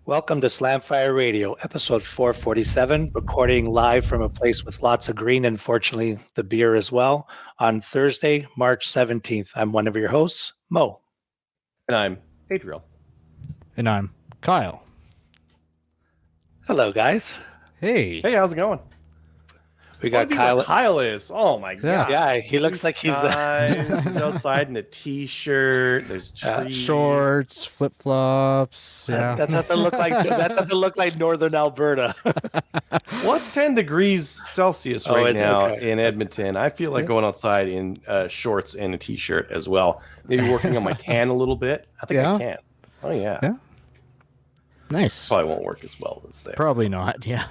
Welcome to Slamfire Radio, episode 447, recording live from a place with lots of green and fortunately the beer as well, on Thursday, March 17th. I'm one of your hosts, Mo. And I'm Adriel. And I'm Kyle. Hello, guys. Hey. Hey, how's it going? We got Kyle. Kyle is. Oh my god. Yeah, he looks like he's he's outside in a t-shirt. There's trees. Shorts, flip-flops. Yeah. That doesn't look like northern Alberta. Well, it's 10 degrees Celsius right now in Edmonton. I feel like going outside in shorts and a t-shirt as well. Maybe working on my tan a little bit. I think I can. Oh yeah. Nice. Probably won't work as well as there. Probably not. Yeah.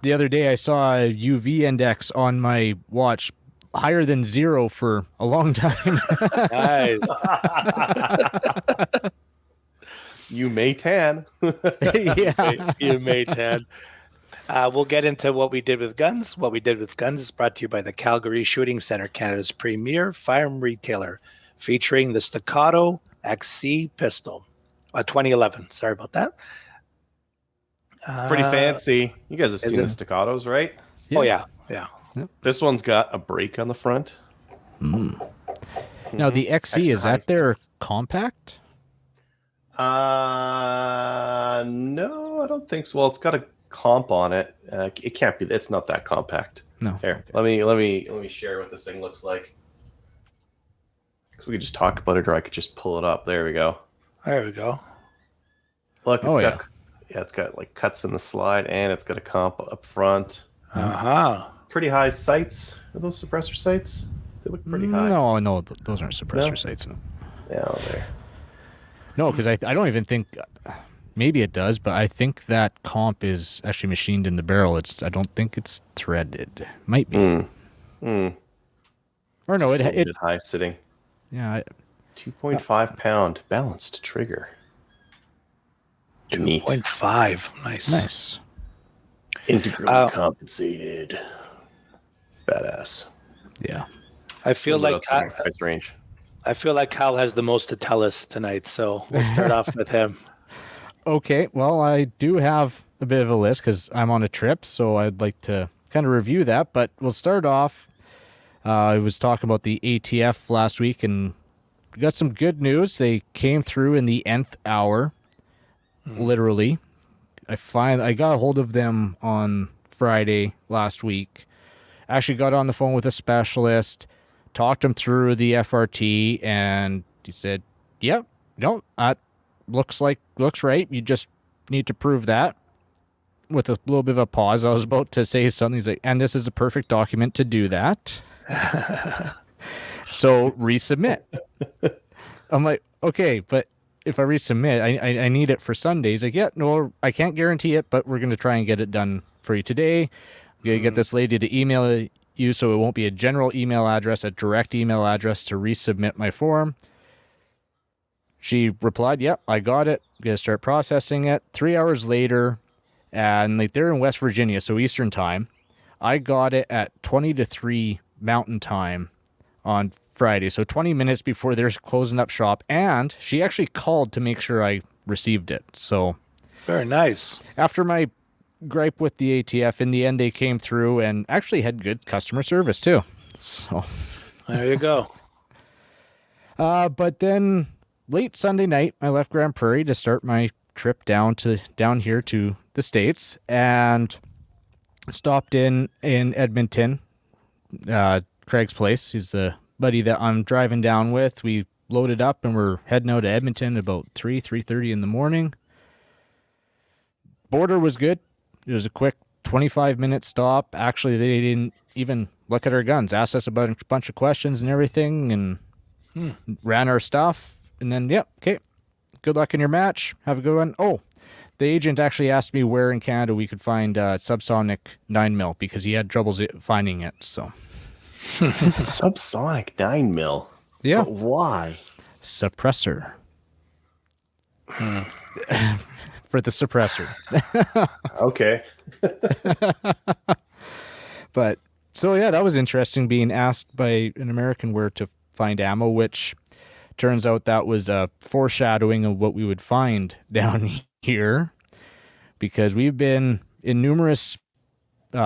The other day I saw a UV index on my watch higher than 0 for a long time. Nice. You may tan. Yeah. You may tan. We'll get into what we did with guns. What we did with guns is brought to you by the Calgary Shooting Center, Canada's premier firearm retailer, featuring the Staccato XC pistol. 2011. Sorry about that. Pretty fancy. You guys have seen the Staccatos, right? Yeah. Oh, yeah. This one's got a brake on the front. Now, the XC, is that their compact? No, I don't think so. Well, it's got a comp on it. It can't be. It's not that compact. No. Here, let me share what this thing looks like. Because we could just talk about it, or I could just pull it up. There we go. There we go. Look, it's got like cuts in the slide, and it's got a comp up front. Pretty high sights. Are those suppressor sights? They look pretty high. No, those aren't suppressor sights. No. Yeah, there. No, because I don't even think. Maybe it does, but I think that comp is actually machined in the barrel. I don't think it's threaded. Might be. Or no, it high sitting. Yeah. 2.5 pound balanced trigger. 2.5. Nice. Integrally compensated. Badass. Yeah. I feel like range. I feel like Kyle has the most to tell us tonight, so we'll start off with him. Okay, well, I do have a bit of a list because I'm on a trip, so I'd like to kind of review that. But we'll start off. I was talking about the ATF last week, and we got some good news. They came through in the nth hour, literally. I got a hold of them on Friday last week. Actually got on the phone with a specialist, talked him through the FRT, and he said, "Yep, that looks right. You just need to prove that." With a little bit of a pause, I was about to say something. He's like, "And this is a perfect document to do that." So resubmit. I'm like, okay, but if I resubmit, I need it for Sunday. He's like, yeah, no, I can't guarantee it, but we're going to try and get it done for you today. I'm going to get this lady to email you so it won't be a general email address, a direct email address to resubmit my form. She replied, yep, I got it. I'm going to start processing it. 3 hours later, and they're in West Virginia, so Eastern time. I got it at 20 to 3 Mountain time on Friday, so 20 minutes before they're closing up shop, and she actually called to make sure I received it. So very nice. After my gripe with the ATF, in the end they came through and actually had good customer service too. So there you go. But then late Sunday night, I left Grand Prairie to start my trip down here to the States, and stopped in Edmonton. Craig's place. He's the buddy that I'm driving down with. We loaded up and we're heading out to Edmonton about 3:30 in the morning. Border was good. It was a quick 25-minute stop. Actually, they didn't even look at our guns. Asked us about a bunch of questions and everything, and ran our stuff. And then, okay, good luck in your match. Have a good one. Oh, the agent actually asked me where in Canada we could find subsonic 9mm because he had troubles finding it. So subsonic 9mm. Yeah. But why? Suppressor. For the suppressor. Okay. But so yeah, that was interesting, being asked by an American where to find ammo, which turns out that was a foreshadowing of what we would find down here because we've been in numerous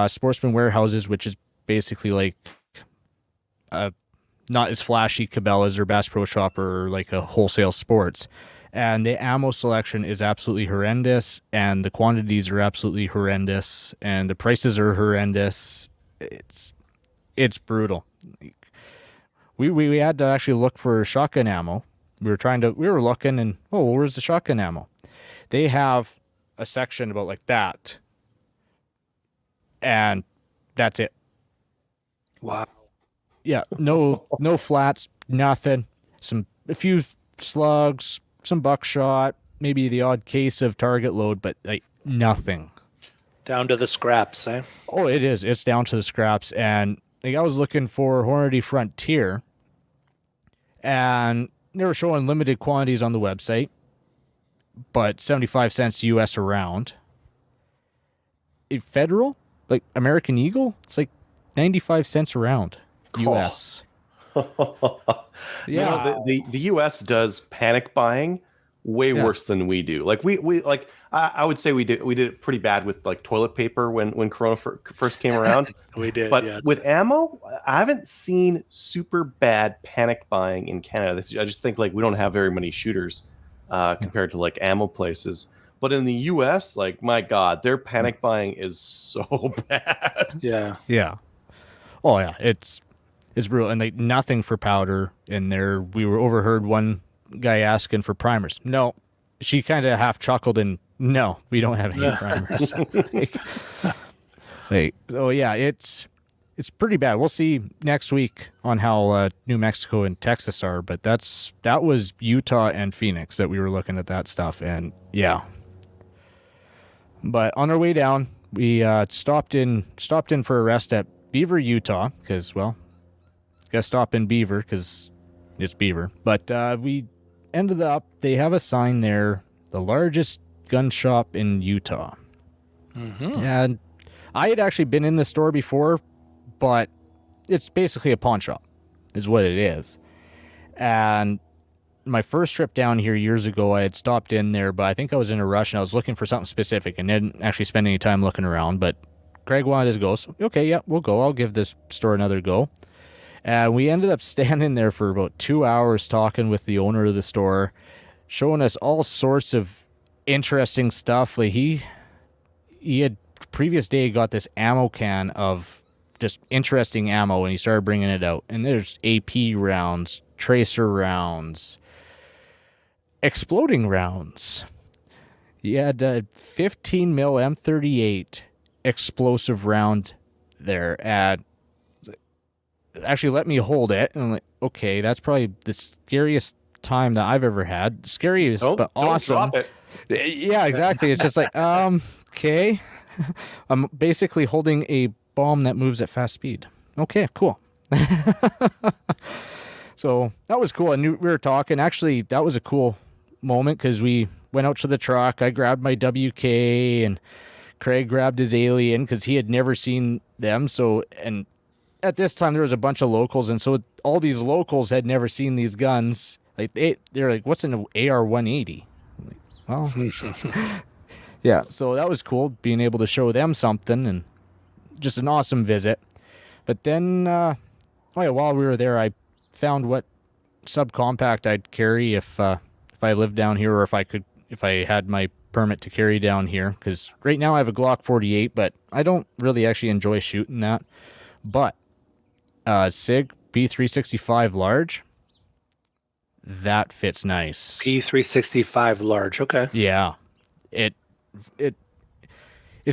sportsman warehouses, which is basically like not as flashy Cabela's or Bass Pro Shop or like a Wholesale Sports. And the ammo selection is absolutely horrendous, and the quantities are absolutely horrendous, and the prices are horrendous. It's brutal. We had to actually look for shotgun ammo. We were looking and, where's the shotgun ammo? They have a section about like that. And that's it. Wow. Yeah, no flats, nothing. A few slugs, some buckshot, maybe the odd case of target load, but like nothing. Down to the scraps, eh? Oh, it is. It's down to the scraps. And like I was looking for Hornady Frontier, and they were showing limited quantities on the website, but 75 cents US a round. Federal, like American Eagle, it's like 95 cents a round US. Yeah, the US does panic buying way worse than we do. Like we like I would say we did it pretty bad with like toilet paper when Corona first came around. We did, but with ammo, I haven't seen super bad panic buying in Canada. I just think like we don't have very many shooters compared to like ammo places. But in the US, like my God, their panic buying is so bad. Yeah. Oh yeah, it's brutal, and like nothing for powder in there. We were overheard one guy asking for primers. No, she kind of half chuckled and no, we don't have any primers. Oh yeah, it's pretty bad. We'll see next week on how New Mexico and Texas are, but that was Utah and Phoenix that we were looking at that stuff, and yeah. But on our way down, we stopped in for a rest at Beaver, Utah, because got to stop in Beaver because it's Beaver. But we ended up, they have a sign there, the largest gun shop in Utah. Mm-hmm. And I had actually been in the store before, but it's basically a pawn shop is what it is. And my first trip down here years ago, I had stopped in there, but I think I was in a rush and I was looking for something specific and didn't actually spend any time looking around. But Craig wanted to go, so okay, yeah, we'll go. I'll give this store another go. And we ended up standing there for about 2 hours talking with the owner of the store, showing us all sorts of interesting stuff. Like he had previous day got this ammo can of just interesting ammo, and he started bringing it out. And there's AP rounds, tracer rounds, exploding rounds. He had a 15 mil M38 explosive round there at. Actually let me hold it, and I'm like, okay, that's probably the scariest time that I've ever had. Scariest, but awesome. Don't drop it. Yeah, exactly. It's just like, okay. I'm basically holding a bomb that moves at fast speed. Okay, cool. So that was cool. And we were talking. Actually, that was a cool moment because we went out to the truck. I grabbed my WK, and Craig grabbed his Alien because he had never seen them. So, and at this time there was a bunch of locals, and so all these locals had never seen these guns. Like they're like, what's an AR-180? Like, well, yeah. So that was cool being able to show them something, and just an awesome visit. But then, while we were there, I found what subcompact I'd carry if I lived down here, or if I had my permit to carry down here. Because right now I have a Glock 48, but I don't really actually enjoy shooting that. But SIG P365 large, that fits nice. P365 large, okay. Yeah, it's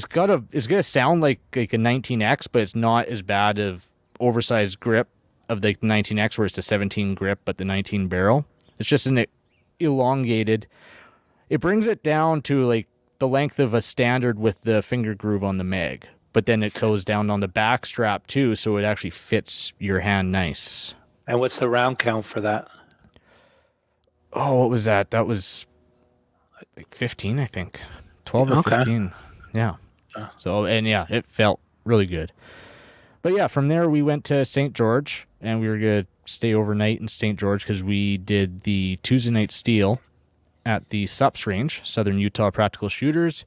gonna sound like a 19X, but it's not as bad of oversized grip of the 19X where it's a 17 grip but the 19 barrel. It's just an elongated. It brings it down to like the length of a standard with the finger groove on the mag. But then it goes down on the back strap too, so it actually fits your hand nice. And what's the round count for that? Oh, what was that? That was like 15, I think. 12 or 15. Yeah. So, and yeah, it felt really good. But yeah, from there we went to St. George, and we were going to stay overnight in St. George because we did the Tuesday night steal at the SUPS range, Southern Utah Practical Shooters.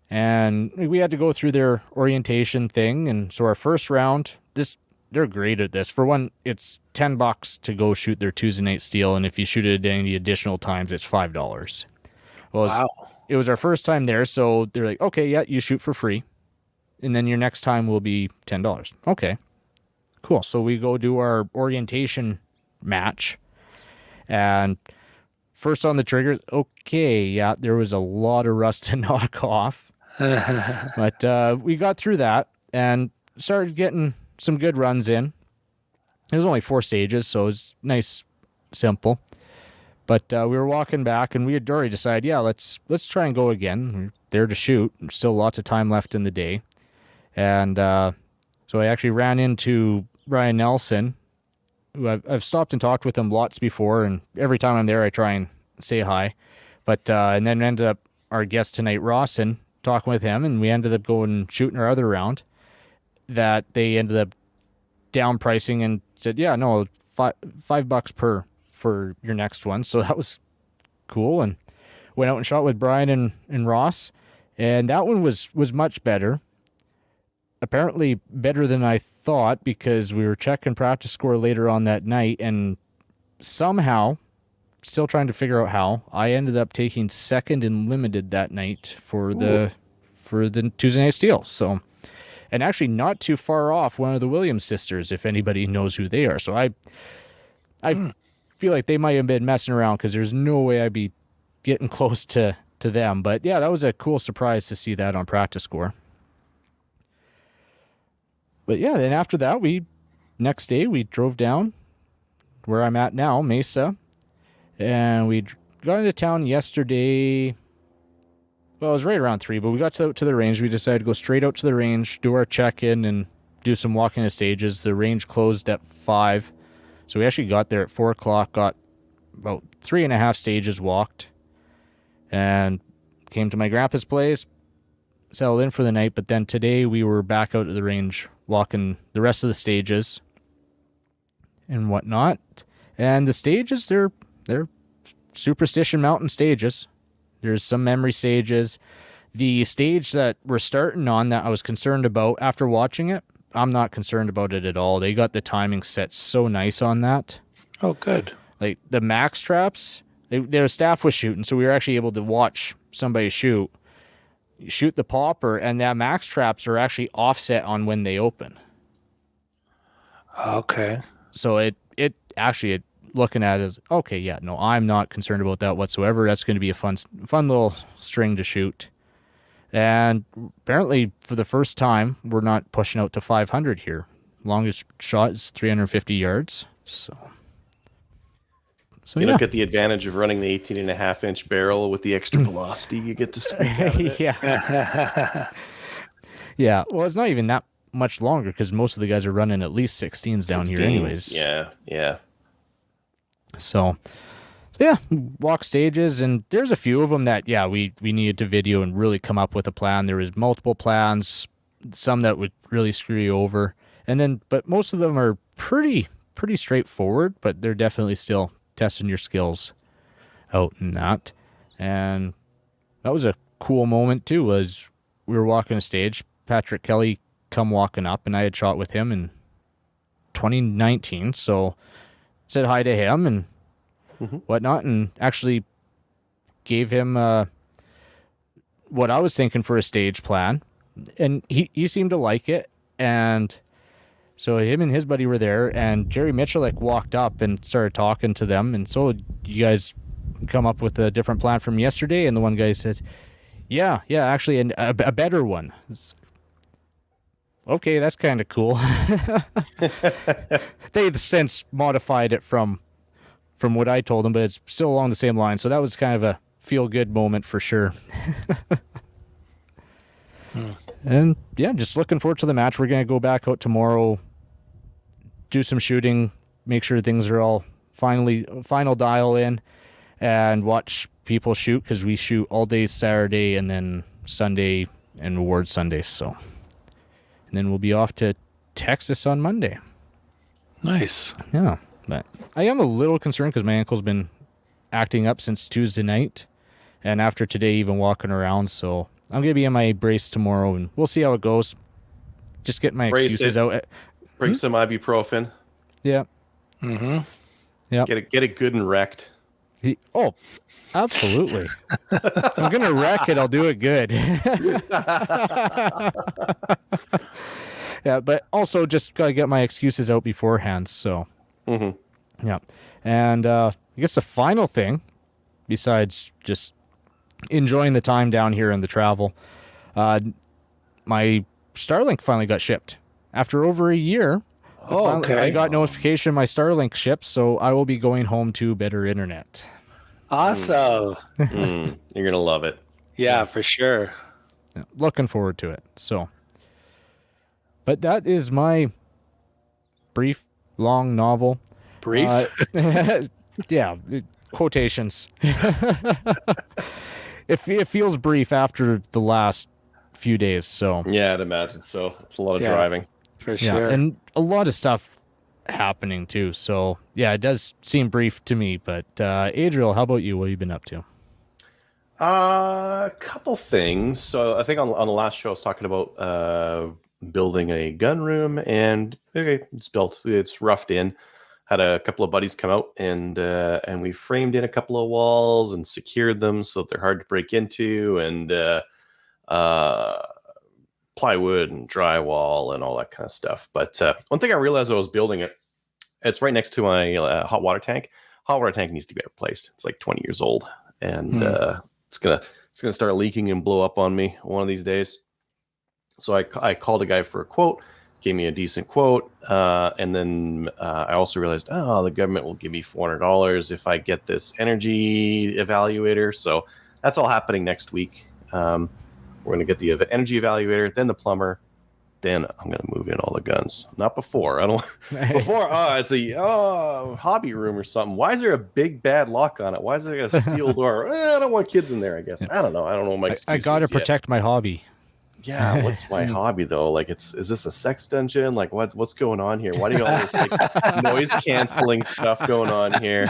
And we had to go through their orientation thing. And so our first round, they're great at this. For one, it's $10 to go shoot their Tuesday night steel. And if you shoot it any additional times, it's $5. Well, Wow. It was our first time there. So they're like, okay, yeah, you shoot for free. And then your next time will be $10. Okay, cool. So we go do our orientation match. And first on the trigger, okay, yeah, there was a lot of rust to knock off. But we got through that and started getting some good runs in. It was only 4 stages, so it was nice, simple. But we were walking back, and we had already decided, yeah, let's try and go again. We're there to shoot. There's still lots of time left in the day. And so I actually ran into Brian Nelson, who I've stopped and talked with him lots before, and every time I'm there, I try and say hi. But and then ended up our guest tonight, Rossen, talking with him, and we ended up going and shooting our other round. That they ended up down pricing and said, yeah, no, $5 for your next one. So that was cool, and went out and shot with Brian and Ross, and that one was much better. Apparently better than I thought, because we were checking practice score later on that night, and somehow, still trying to figure out how, I ended up taking second in limited that night for the Tuesday night steel. So, and actually not too far off one of the Williams sisters, if anybody knows who they are. So I feel like they might have been messing around, because there's no way I'd be getting close to them. But yeah, that was a cool surprise to see that on practice score. But yeah, then after that, next day we drove down where I'm at now, Mesa, and we got into town yesterday. Well, it was right around 3, but we got to the range. We decided to go straight out to the range, do our check-in, and do some walking the stages. The range closed at 5, so we actually got there at 4 o'clock, got about 3.5 stages walked, and came to my grandpa's place, settled in for the night. But then today we were back out at the range walking the rest of the stages and whatnot. And the stages, they're Superstition Mountain stages. There's some memory stages. The stage that we're starting on that I was concerned about after watching it, I'm not concerned about it at all. They got the timing set so nice on that. Oh, good. Like the max traps, their staff was shooting, so we were actually able to watch somebody shoot the popper, and that max traps are actually offset on when they open. Okay. So it actually, looking at it, is, okay, yeah, no, I'm not concerned about that whatsoever. That's going to be a fun little string to shoot. And apparently, for the first time, we're not pushing out to 500 here. Longest shot is 350 yards. So you don't get the advantage of running the 18.5-inch barrel with the extra velocity you get to speak out of it. Yeah. Yeah. Well, it's not even that much longer, because most of the guys are running at least 16s down here anyways. Yeah. So yeah, walk stages, and there's a few of them that, yeah, we needed to video and really come up with a plan. There was multiple plans, some that would really screw you over. But most of them are pretty straightforward, but they're definitely still testing your skills out in that. And that was a cool moment too, was we were walking a stage, Patrick Kelly come walking up, and I had shot with him in 2019, so said hi to him and whatnot, and actually gave him what I was thinking for a stage plan, and he seemed to like it. And so him and his buddy were there, and Jerry Mitchell walked up and started talking to them. And so, you guys come up with a different plan from yesterday? And the one guy said, yeah, actually, a better one. Okay, that's kind of cool. They've since modified it from what I told them, but it's still along the same line. So that was kind of a feel-good moment for sure. And yeah, just looking forward to the match. We're going to go back out tomorrow, do some shooting, make sure things are all final dial in, and watch people shoot, because we shoot all day Saturday and then Sunday and award Sunday. So, and then we'll be off to Texas on Monday. Nice. Yeah, but I am a little concerned because my ankle's been acting up since Tuesday night, and after today even walking around. So I'm going to be in my brace tomorrow, and we'll see how it goes. Just get my excuses out. Bring some ibuprofen. Yeah. Mm-hmm. Yeah. Get it good and wrecked. Oh, absolutely. If I'm going to wreck it, I'll do it good. Yeah, but also just got to get my excuses out beforehand. So, yeah. And I guess the final thing, besides just enjoying the time down here and the travel, my Starlink finally got shipped. After over a year, I got notification my Starlink shipped, so I will be going home to better internet. Awesome. You're going to love it. Yeah, for sure. Yeah, looking forward to it. So, but that is my brief, long novel. Brief? Yeah, quotations. It feels brief after the last few days, so. Yeah, I'd imagine so. It's a lot of driving. For sure. And a lot of stuff happening too. So, yeah, it does seem brief to me. But, Adriel, how about you? What have you been up to? A couple things. So I think on the last show I was talking about building a gun room, and it's built. It's roughed in. Had a couple of buddies come out, and we framed in a couple of walls and secured them so that they're hard to break into, and plywood and drywall and all that kind of stuff. But one thing I realized as I was building it, it's right next to my hot water tank. Hot water tank needs to be replaced. It's like 20 years old, and it's gonna start leaking and blow up on me one of these days. So I called a guy for a quote, gave me a decent quote, and then I also realized, the government will give me $400 if I get this energy evaluator. So that's all happening next week. We're going to get the energy evaluator, then the plumber, then I'm going to move in all the guns. Not before. I don't. Before, it's a hobby room or something. Why is there a big bad lock on it? Why is there a steel door? I don't want kids in there, I guess. I don't know. I don't know my excuses. I got to protect my hobby. Yeah, what's my hobby though? Like, is this a sex dungeon? Like, what's going on here? Why do you got all this like noise canceling stuff going on here?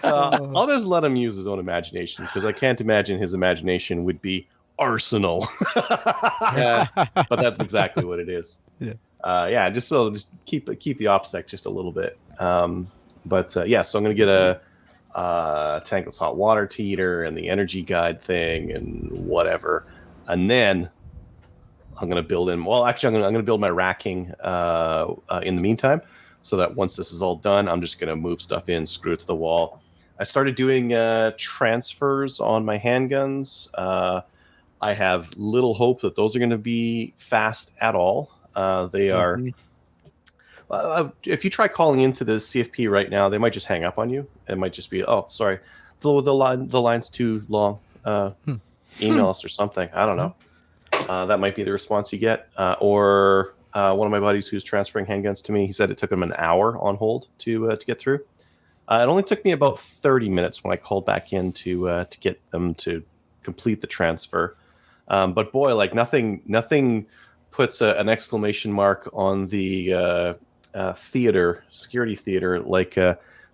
I'll just let him use his own imagination, because I can't imagine his imagination would be arsenal. But that's exactly what it is. Yeah. Just keep the OPSEC just a little bit. So I'm gonna get a tankless hot water heater and the energy guide thing and whatever. And then I'm going to build in. Well, actually, I'm going to build my racking in the meantime, so that once this is all done, I'm just going to move stuff in, screw it to the wall. I started doing transfers on my handguns. I have little hope that those are going to be fast at all. They are. If you try calling into the CFP right now, they might just hang up on you. It might just be, oh, sorry, the line's too long. Email us or something. I don't know. That might be the response you get. Or one of my buddies who's transferring handguns to me, he said it took him an hour on hold to get through. It only took me about 30 minutes when I called back in to get them to complete the transfer. But boy, like nothing puts an exclamation mark on the security theater, like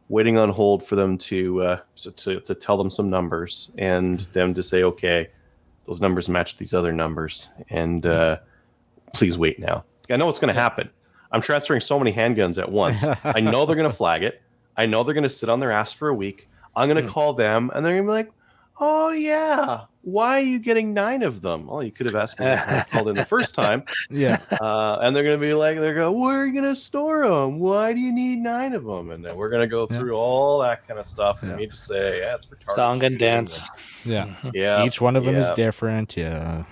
waiting on hold for them to tell them some numbers, and them to say, okay, those numbers match these other numbers, and please wait now. I know what's going to happen. I'm transferring so many handguns at once. I know they're going to flag it. I know they're going to sit on their ass for a week. I'm going to call them, and they're going to be like, oh, yeah, why are you getting 9 of them? Well, you could have asked me when I called in the first time. Yeah. And they're going to be like, where are you going to store them? Why do you need 9 of them? And then we're going to go through all that kind of stuff for me to say, yeah, it's for target song and dance. Yeah. Yeah. Each one of them is different. Yeah.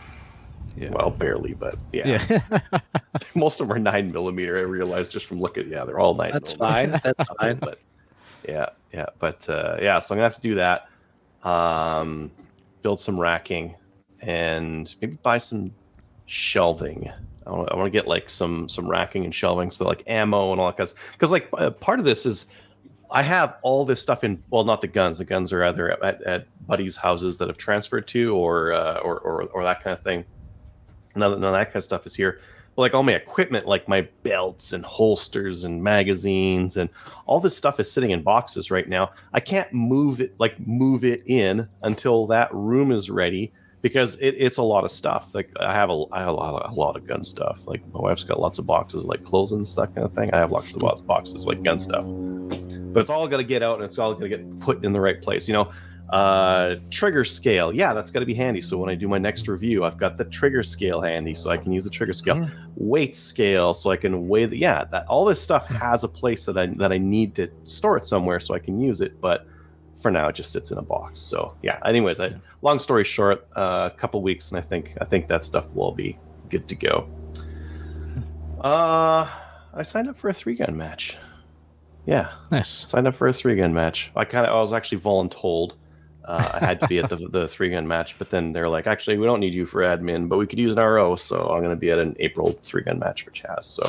Well, barely, but yeah. Most of them are 9mm. I realized just from looking. Yeah, they're all 9mm. That's fine. That's fine. But so I'm gonna have to do that. Build some racking, and maybe buy some shelving. I want to get like some racking and shelving, so like ammo and all that, because like part of this is I have all this stuff in. Well, not the guns. The guns are either at buddies' houses that have transferred to, or that kind of thing. None of that kind of stuff is here. like all my equipment, like my belts and holsters and magazines and all this stuff is sitting in boxes right now. I can't move it in until that room is ready, because it's a lot of stuff. Like I have a lot of gun stuff. Like my wife's got lots of boxes, like clothes and that kind of thing. I have lots of boxes, like gun stuff. But it's all got to get out, and it's all got to get put in the right place. Trigger scale. Yeah, that's got to be handy. So when I do my next review, I've got the trigger scale handy, so I can use the trigger scale. Weight scale, so I can weigh that all this stuff has a place that I need to store it somewhere so I can use it. But for now, it just sits in a box. So yeah. Anyways, long story short, a couple weeks, and I think that stuff will all be good to go. I signed up for a 3-gun match. Yeah, nice. Signed up for a 3-gun match. I was actually voluntold. I had to be at the 3-gun match, but then they're like, actually, we don't need you for admin, but we could use an RO, so I'm going to be at an April 3-gun match for Chaz. So,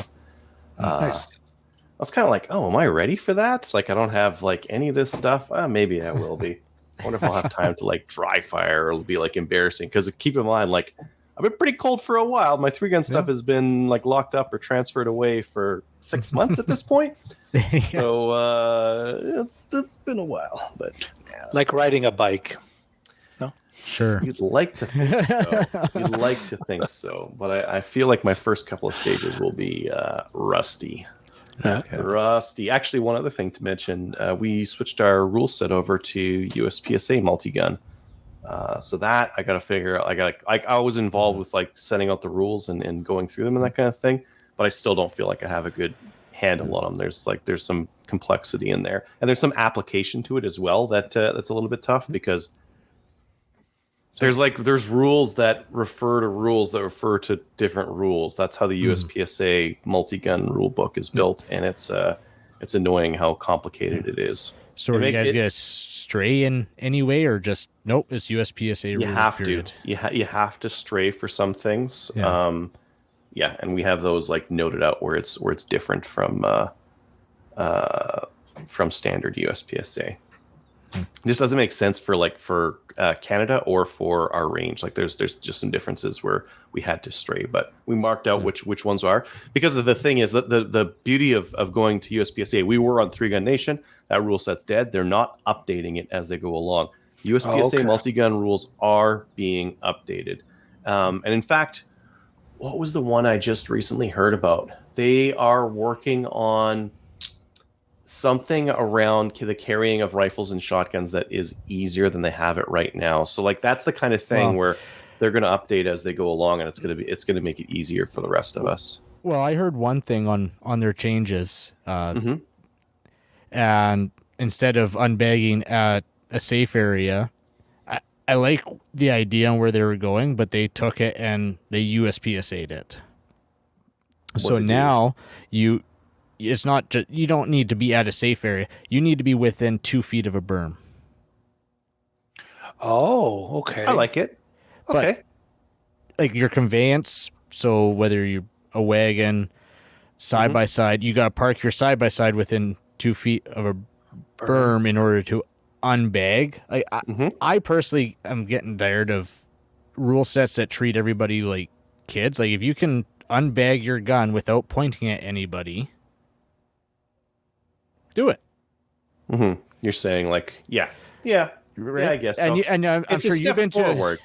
nice. I was kind of like, oh, am I ready for that? Like, I don't have like any of this stuff. Maybe I will be. I wonder if I'll have time to like dry fire, or it'll be like embarrassing. Because keep in mind, like, I've been pretty cold for a while. My 3-gun stuff has been like locked up or transferred away for 6 months at this point. So it's been a while, but yeah. Like riding a bike. No, sure. You'd like to think so. But I feel like my first couple of stages will be rusty. Rusty. Actually, one other thing to mention: we switched our rule set over to USPSA multi-gun. So that I got to figure out. I was involved with like setting out the rules and going through them and that kind of thing. But I still don't feel like I have a good handle on them. There's some complexity in there, and there's some application to it as well that's a little bit tough, because there's rules that refer to rules that refer to different rules. That's how the USPSA multi-gun rule book is built, and it's annoying how complicated it is. So are you guys gonna stray in any way, or just nope? It's USPSA rules. You have period. to. You have to stray for some things. Yeah, and we have those like noted out where it's different from standard USPSA. It just doesn't make sense for Canada or for our range. Like there's just some differences where we had to stray, but we marked out which ones are, because the thing is that the beauty of going to USPSA, we were on 3-gun nation. That rule set's dead. They're not updating it as they go along. USPSA multi-gun rules are being updated, and in fact, what was the one I just recently heard about? They are working on something around the carrying of rifles and shotguns that is easier than they have it right now. So like that's the kind of thing where they're going to update as they go along, and it's going to make it easier for the rest of us. Well, I heard one thing on their changes, and instead of unbagging at a safe area, I like the idea on where they were going, but they took it and they USPSA'd it. So now it's not just, you don't need to be at a safe area. You need to be within 2 feet of a berm. Oh, okay. I like it. Okay. But, like your conveyance, so whether you're a wagon, side by side, you got to park your side by side within 2 feet of a berm in order to unbag. I personally am getting tired of rule sets that treat everybody like kids. Like if you can unbag your gun without pointing at anybody, do it. You're saying like, yeah, I guess so. And I'm sure you've been forward.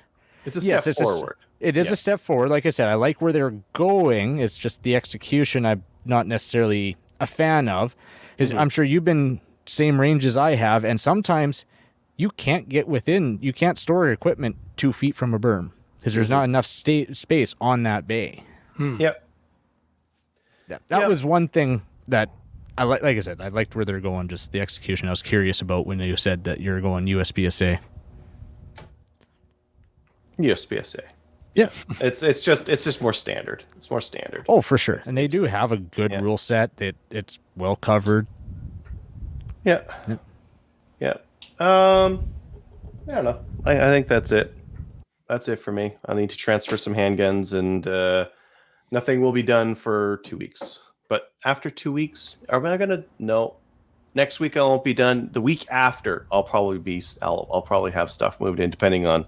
It's a step forward. It is a step forward. Like I said, I like where they're going. It's just the execution I'm not necessarily a fan of. Because I'm sure you've been same range as I have, and sometimes you can't store your equipment 2 feet from a berm because there's not enough space on that bay. Yep. That was one thing that I like I said, I liked where they're going, just the execution. I was curious about when you said that you're going USPSA. USPSA. Yeah. It's just more standard. It's more standard. Oh, for sure. And they do have a good rule set. It's well covered. Yeah. I don't know. I think that's it. That's it for me. I need to transfer some handguns, and nothing will be done for 2 weeks. But after 2 weeks, am I gonna? No. Next week I won't be done. The week after, I'll probably have stuff moved in, depending on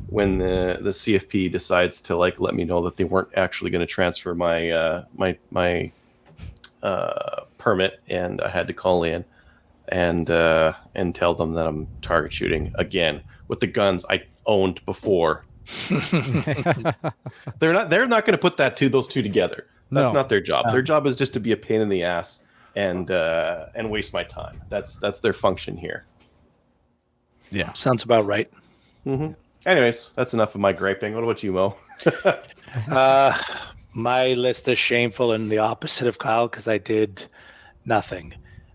when the CFP decides to like let me know that they weren't actually going to transfer my my permit, and I had to call in and tell them that I'm target shooting again with the guns I owned before. They're not going to put those two together. That's not their job. Their job is just to be a pain in the ass and waste my time. That's their function here. Yeah, sounds about right. Mm-hmm. Anyways, that's enough of my griping. What about you, Mo? My list is shameful and the opposite of Kyle because I did nothing.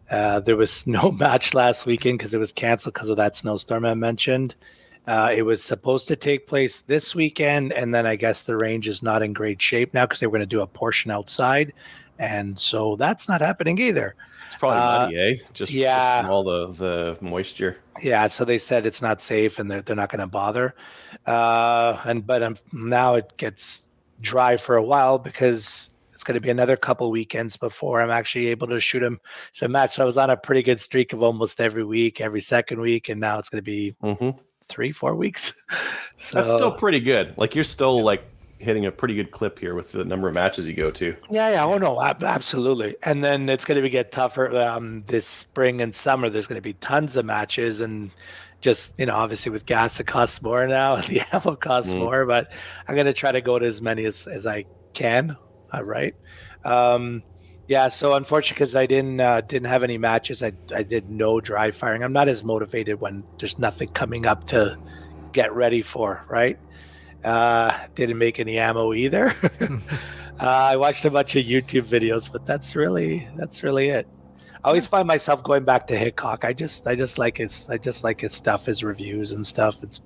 There was no match last weekend because it was canceled because of that snowstorm I mentioned. It was supposed to take place this weekend, and then I guess the range is not in great shape now because they were going to do a portion outside, and so that's not happening either. It's probably muddy, eh? Just yeah, from all the moisture. Yeah, so they said it's not safe, and they're not going to bother. Now it gets dry for a while because it's going to be another couple weekends before I'm actually able to shoot him. So match. So I was on a pretty good streak of almost every week, every second week, and now it's going to be 3-4 weeks. So that's still pretty good. Like you're still like hitting a pretty good clip here with the number of matches you go to. Yeah. Oh no, absolutely. And then it's going to get tougher this spring and summer. There's going to be tons of matches, and just obviously with gas it costs more now, and the ammo costs more. But I'm going to try to go to as many as I can. Right. Yeah. So unfortunately, because I didn't have any matches, I did no dry firing. I'm not as motivated when there's nothing coming up to get ready for. Right. Didn't make any ammo either. I watched a bunch of YouTube videos, but that's really it. I always find myself going back to Hickok. I just like his stuff, his reviews and stuff. It's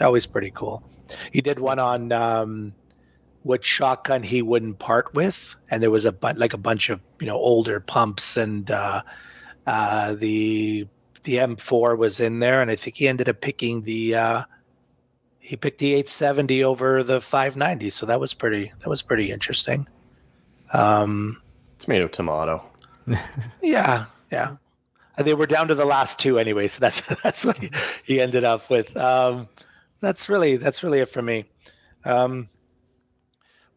always pretty cool. He did one on what shotgun he wouldn't part with, and there was a bunch of older pumps, and the M4 was in there, and I think he ended up picking he picked the 870 over the 590, so that was pretty interesting. Tomato tomato. Yeah. They were down to the last two anyway, so that's what he ended up with. That's really it for me.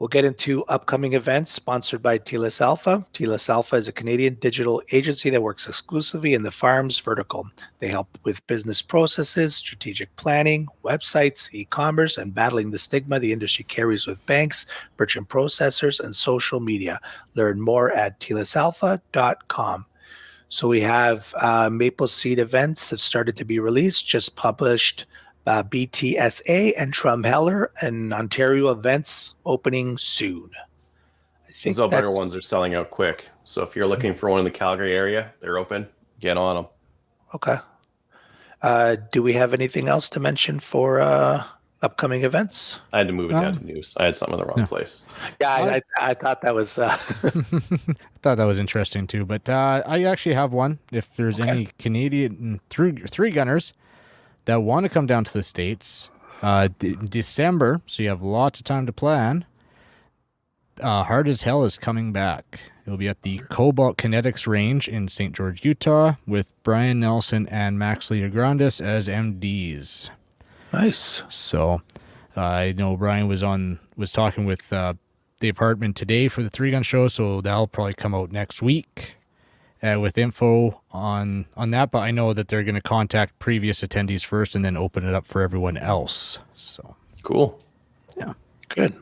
We'll get into upcoming events sponsored by Telis Alpha. Telis Alpha is a Canadian digital agency that works exclusively in the farms vertical. They help with business processes, strategic planning, websites, e-commerce, and battling the stigma the industry carries with banks, merchant processors, and social media. Learn more at telisalpha.com. So we have Maple Seed events have started to be released, just published. BTSA and Trumheller and Ontario events opening soon. I think those Alberta ones are selling out quick. So if you're looking for one in the Calgary area, they're open. Get on them. Okay. Do we have anything else to mention for upcoming events? I had to move it down to news. I had something in the wrong place. Yeah, I thought that was. I thought that was interesting too. But I actually have one. If there's any Canadian three gunners that want to come down to the States, December, so you have lots of time to plan. Hard as Hell is coming back. It'll be at the Cobalt Kinetics Range in St. George, Utah, with Brian Nelson and Max Leograndis as MDs. Nice. So I know Brian was talking with Dave Hartman today for the 3-Gun show, so that'll probably come out next week. With info on that, but I know that they're going to contact previous attendees first and then open it up for everyone else. So cool. Yeah. Good.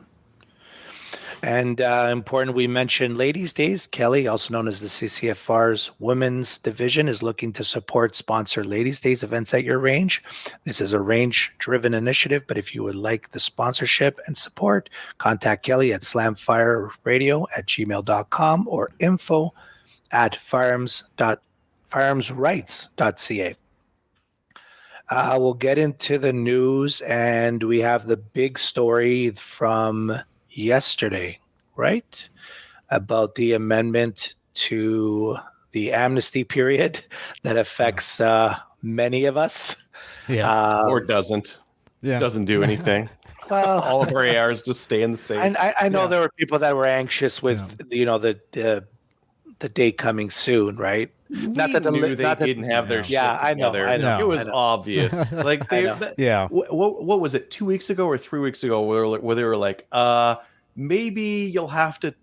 And important, we mentioned Ladies' Days. Kelly, also known as the CCFR's Women's Division, is looking to sponsor Ladies' Days events at your range. This is a range-driven initiative, but if you would like the sponsorship and support, contact Kelly at slamfireradio@gmail.com or info@firearmsrights.ca. We'll get into the news, and we have the big story from yesterday, right? About the amendment to the amnesty period that affects many of us. Yeah. Or doesn't. Yeah. Doesn't do anything. Well, all of our ARs just stay in the same. And I know there were people that were anxious with the date coming soon, right? Not that they didn't have their shit together. I know. It was obvious. Like what was it? 2 weeks ago or 3 weeks ago, where they were like, maybe you'll have to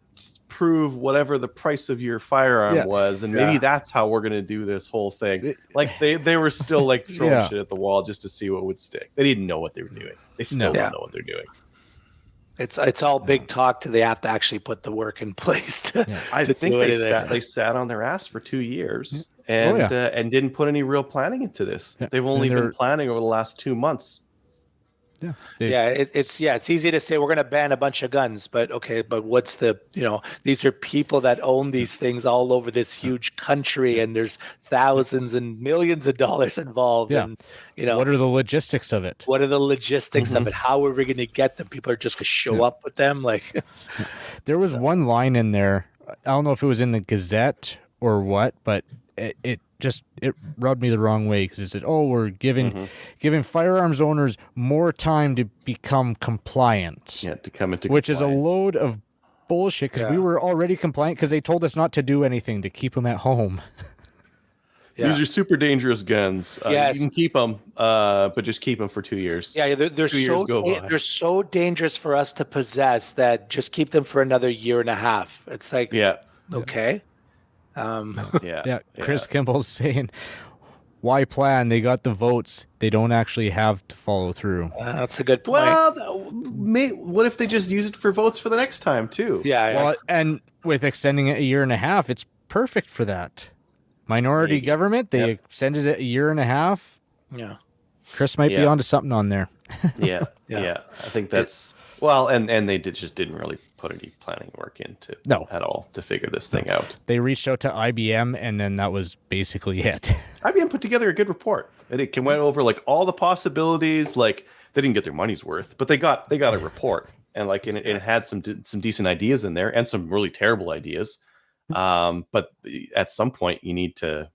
prove whatever the price of your firearm was, and maybe that's how we're gonna do this whole thing. Like they were still like throwing shit at the wall just to see what would stick. They didn't know what they were doing. They still don't know what they're doing. It's all big talk till they have to actually put the work in place. I think they sat on their ass for 2 years and didn't put any real planning into this. They've only been planning over the last 2 months. It's easy to say we're going to ban a bunch of guns, but what's these are people that own these things all over this huge country, and there's thousands and millions of dollars involved. And what are the logistics of it? What are the logistics of it? How are we going to get them? People are just going to show up with them. Like there was one line in there. I don't know if it was in the Gazette or what, but it rubbed me the wrong way, because it said, we're giving firearms owners more time to become compliant. Yeah, to come into which compliance. is a load of bullshit, because we were already compliant because they told us not to do anything, to keep them at home. These are super dangerous guns. You can keep them, but just keep them for 2 years. Yeah, they're so dangerous for us to possess that just keep them for another year and a half. It's like, okay. Chris Kimball's saying, why plan? They got the votes. They don't actually have to follow through. That's a good point. Well, what if they just use it for votes for the next time too? Well, and with extending it a year and a half, it's perfect for that. Minority government, they extended it a year and a half. Yeah. Chris might be onto something on there. Yeah. I think that's and they just didn't really put any planning work into at all to figure this thing out. They reached out to IBM, and then that was basically it. IBM put together a good report, and it went over like all the possibilities. Like they didn't get their money's worth, but they got a report, and it had some decent ideas in there and some really terrible ideas. But at some point you need to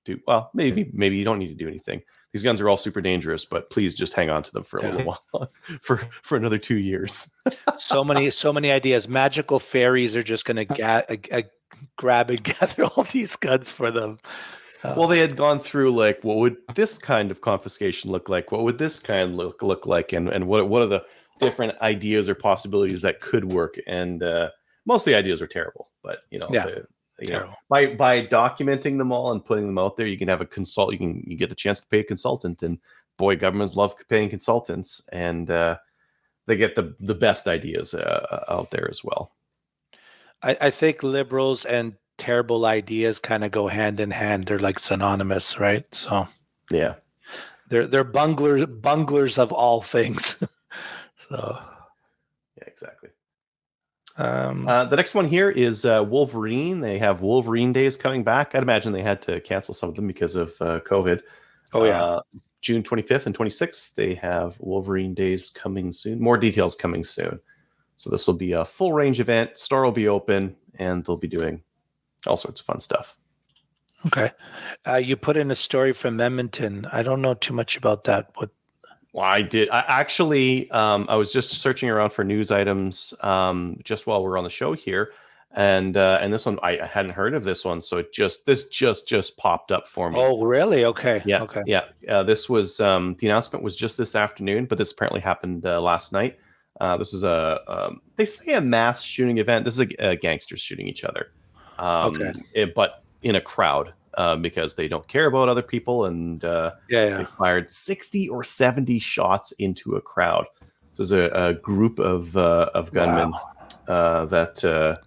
do maybe you don't need to do anything. These guns are all super dangerous, but please just hang on to them for a little while, for another 2 years. so many ideas. Magical fairies are just going to grab and gather all these guns for them. Well, they had gone through like, what would this kind of confiscation look like? What would this kind look like? And what are the different ideas or possibilities that could work? And most of the ideas are terrible, but by documenting them all and putting them out there, you can have you get the chance to pay a consultant, and boy, governments love paying consultants, and they get the best ideas out there as well. I think liberals and terrible ideas kind of go hand in hand. They're like synonymous, right? So they're bunglers of all things. So exactly. The next one here is Wolverine. They have Wolverine Days coming back. I'd imagine they had to cancel some of them because of COVID. June 25th and 26th, they have Wolverine Days coming soon. More details coming soon. So this will be a full range event. Store will be open, and they'll be doing all sorts of fun stuff. Okay. You put in a story from Edmonton. I don't know too much about that. Well, I did. I was just searching around for news items just while we're on the show here, and this one I hadn't heard of this one, so this just popped up for me. Oh, really? Okay. Yeah. Okay. Yeah. This was the announcement was just this afternoon, but this apparently happened last night. This is they say a mass shooting event. This is gangsters shooting each other. But in a crowd. Because they don't care about other people, and they fired 60 or 70 shots into a crowd. So there's a group of gunmen that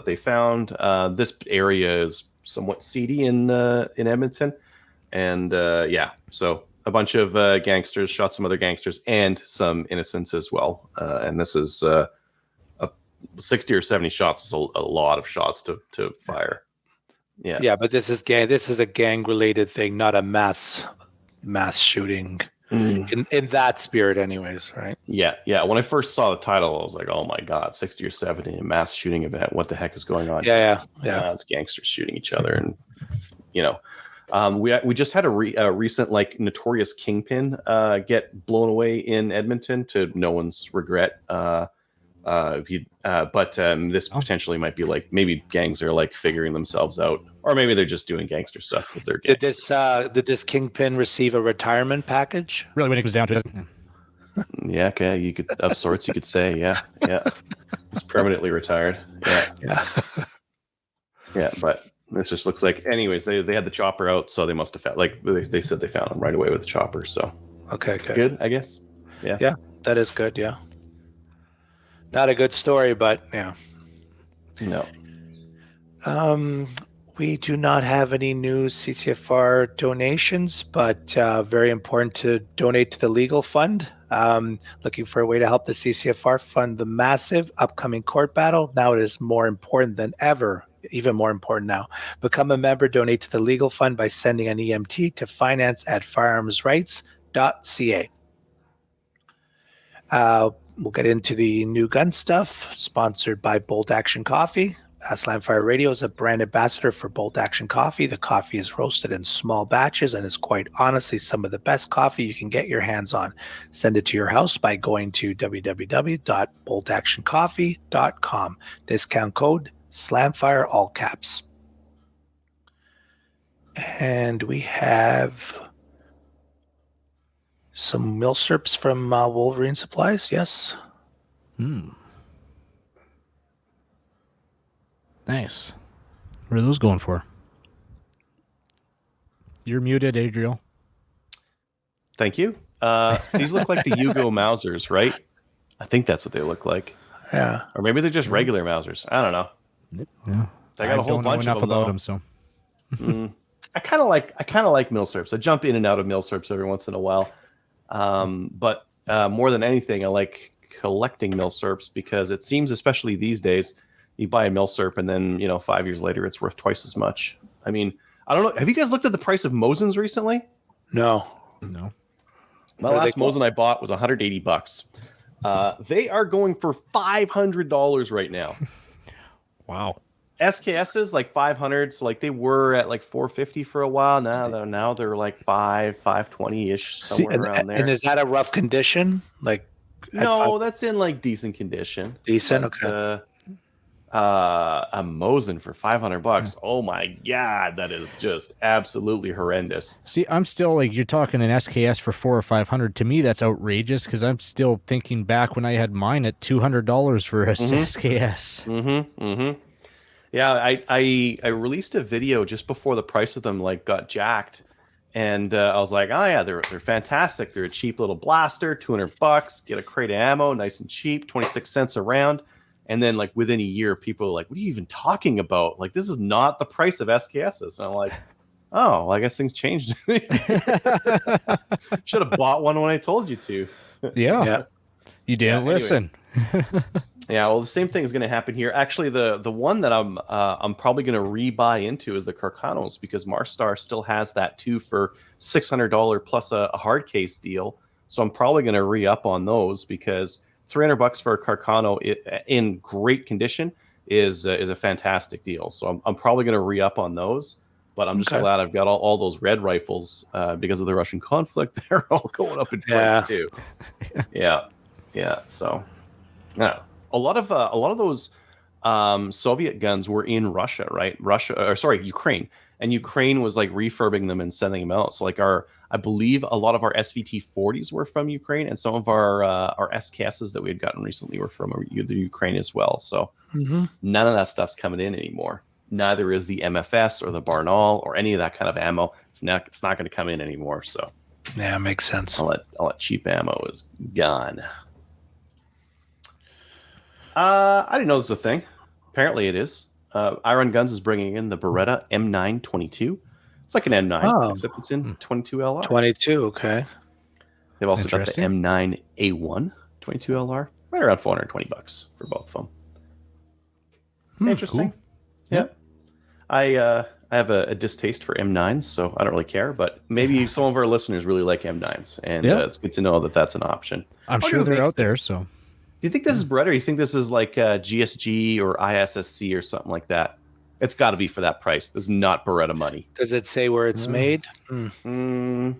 they found. This area is somewhat seedy in Edmonton, and so a bunch of gangsters shot some other gangsters and some innocents as well. And this is 60 or 70 shots is a lot of shots to fire. Yeah, but this is a gang related thing, not a mass shooting in that spirit, anyways, right? Yeah. When I first saw the title, I was like, "Oh my god, 60 or 70 a mass shooting event! What the heck is going on?" Yeah. It's gangsters shooting each other, and we just had a recent notorious kingpin get blown away in Edmonton to no one's regret. This potentially might be like maybe gangs are like figuring themselves out, or maybe they're just doing gangster stuff because they're gangsters. Did this kingpin receive a retirement package? Really, when it comes down to it. Yeah, okay, you could of sorts. You could say, yeah. He's permanently retired. Yeah. But this just looks like. Anyways, they had the chopper out, so they must have found. Like they said, they found him right away with the chopper. So okay, good, I guess. Yeah, that is good. Yeah, not a good story, but yeah. No. We do not have any new CCFR donations, but very important to donate to the legal fund. Looking for a way to help the CCFR fund the massive upcoming court battle. Now it is more important than ever, even more important now. Become a member, donate to the legal fund by sending an EMT to finance@firearmsrights.ca. We'll get into the new gun stuff, sponsored by Bolt Action Coffee. Slamfire Radio is a brand ambassador for Bolt Action Coffee. The coffee is roasted in small batches and is quite honestly some of the best coffee you can get your hands on. Send it to your house by going to www.boltactioncoffee.com. Discount code Slamfire, all caps. And we have some milsurps from Wolverine Supplies. Yes. Nice. What are those going for? You're muted, Adriel. Thank you. These look like the Yugo Mausers, right? I think that's what they look like. Yeah. Or maybe they're just regular Mausers. I don't know. Yeah. They got a whole bunch of them. So I kind of like milsurps. I jump in and out of milsurps every once in a while. But more than anything, I like collecting milsurps because it seems, especially these days, you buy a milsurp and then 5 years later it's worth twice as much. I mean, I don't know. Have you guys looked at the price of Mosins recently? No. My last Mosin I bought was $180. They are going for $500 right now. Wow. SKSs like 500, so like they were at like 450 for a while. Now they're like 520-ish, somewhere around there. And is that a rough condition? Like no, that's in like decent condition. Decent, okay. A Mosin for $500. Oh my god, that is just absolutely horrendous. See, I'm still like, you're talking an SKS for $400 or $500. To me, that's outrageous because I'm still thinking back when I had mine at $200 for a SKS. Yeah, I released a video just before the price of them like got jacked, and I was like, oh yeah, they're fantastic. They're a cheap little blaster, $200. Get a crate of ammo, nice and cheap, 26 cents a round. And then like within a year, people are like, what are you even talking about? Like, this is not the price of SKSs. And I'm like, oh, well, I guess things changed. Should have bought one when I told you to. Yeah. You didn't listen. Yeah, well, the same thing is going to happen here. Actually, the one that I'm probably going to rebuy into is the Carcanos, because Marstar still has that too for $600 plus a hard case deal. So I'm probably going to re-up on those, because $300 for a Carcano in great condition is a fantastic deal. So I'm probably going to re-up on those. But I'm just glad I've got all those red rifles because of the Russian conflict. They're all going up in price too. Yeah. So, yeah. A lot of those Soviet guns were in Russia, right? Ukraine, and Ukraine was like refurbing them and sending them out. So like I believe a lot of our SVT 40s were from Ukraine, and some of our SKSs that we had gotten recently were from the Ukraine as well. So none of that stuff's coming in anymore. Neither is the MFS or the Barnaul or any of that kind of ammo. It's not going to come in anymore. So yeah, it makes sense. All that cheap ammo is gone. I didn't know this was a thing. Apparently it is. Iron Guns is bringing in the Beretta M922. It's like an M9, except it's in 22 LR. 22, okay. They've also got the M9A1 22 LR. Right around $420 for both of them. Interesting. Cool. Yeah. I have a distaste for M9s, so I don't really care. But maybe some of our listeners really like M9s, and it's good to know that that's an option. I'm sure they're out there, so... Do you think this is Beretta, or do you think this is like GSG or ISSC or something like that? It's got to be for that price. This is not Beretta money. Does it say where it's made? I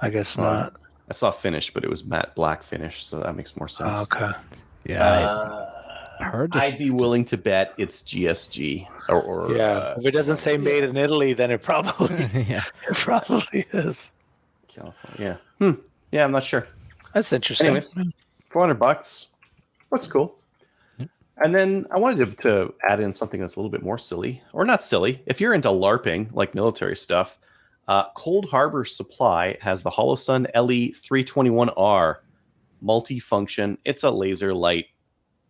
guess not. I saw finish, but it was matte black finish, so that makes more sense. Okay. Hard to... I'd be willing to bet it's GSG or if it doesn't say made in Italy, then it probably it probably is. California. Yeah, I'm not sure. That's interesting. Anyways, $400. Looks cool. And then I wanted to add in something that's a little bit more silly, or not silly. If you're into LARPing, like military stuff, Cold Harbor Supply has the Holosun LE-321R multi-function. It's a laser light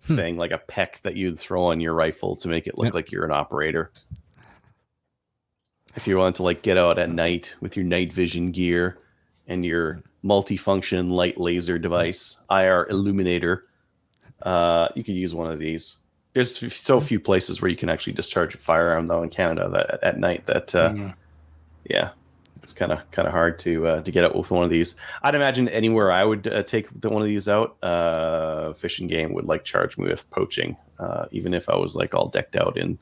thing, like a peck that you'd throw on your rifle to make it look like you're an operator. If you want to like get out at night with your night vision gear and your multi-function light laser device, IR illuminator, you could use one of these. There's so few places where you can actually discharge a firearm though in Canada that at night that it's kind of hard to get out with one of these. I'd imagine anywhere I would take one of these out, Fish and Game would like charge me with poaching, even if I was like all decked out in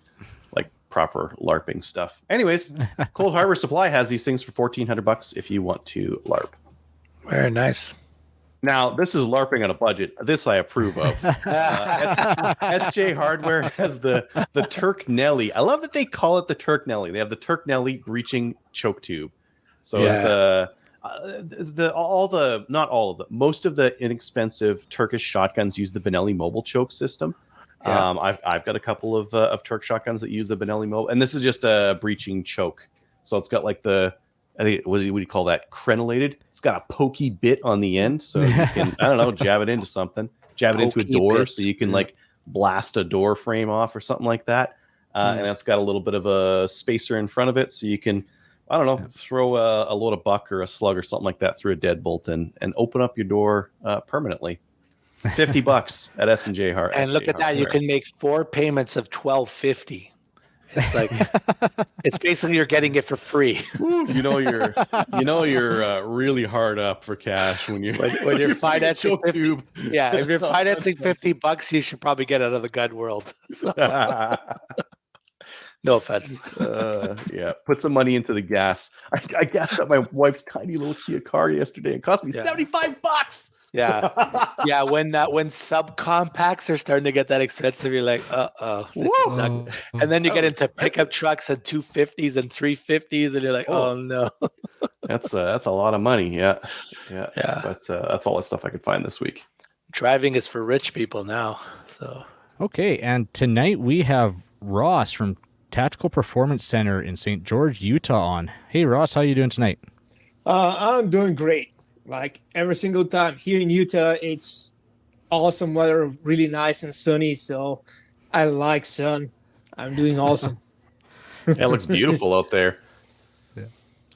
like proper LARPing stuff. Anyways, Cold Harbor Supply has these things for $1,400 if you want to LARP. Very nice. Now, this is LARPing on a budget. This I approve of. SJ Hardware has the Turk Nelly. I love that they call it the Turk Nelly. They have the Turk Nelly breaching choke tube. So it's most of the inexpensive Turkish shotguns use the Benelli mobile choke system. Yeah. I've got a couple of Turk shotguns that use the Benelli mobile, and this is just a breaching choke. So it's got like I think what do you call that? Crenellated. It's got a pokey bit on the end, so you can jab it into something, into a door, so you can like blast a door frame off or something like that. And it's got a little bit of a spacer in front of it, so you can throw a load of buck or a slug or something like that through a deadbolt and open up your door permanently. $50 at S&J Hard. And look at that, you can make 4 payments of $1,250. It's like it's basically you're getting it for free. You're really hard up for cash when you're financing if you're financing $50, you should probably get out of the gun world. So. No offense. Put some money into the gas. I gassed up my wife's tiny little Kia car yesterday. It cost me $75. Yeah. When subcompacts are starting to get that expensive, you're like, this is not good. And then you get into pickup trucks and 250s and 350s, and you're like, oh no. That's a lot of money. Yeah. But that's all the stuff I could find this week. Driving is for rich people now. So okay, and tonight we have Ross from Tactical Performance Center in St. George, Utah on. Hey Ross, how you doing tonight? I'm doing great. Like every single time here in Utah, it's awesome weather, really nice and sunny. So I like sun. I'm doing awesome. It looks beautiful out there. Yeah.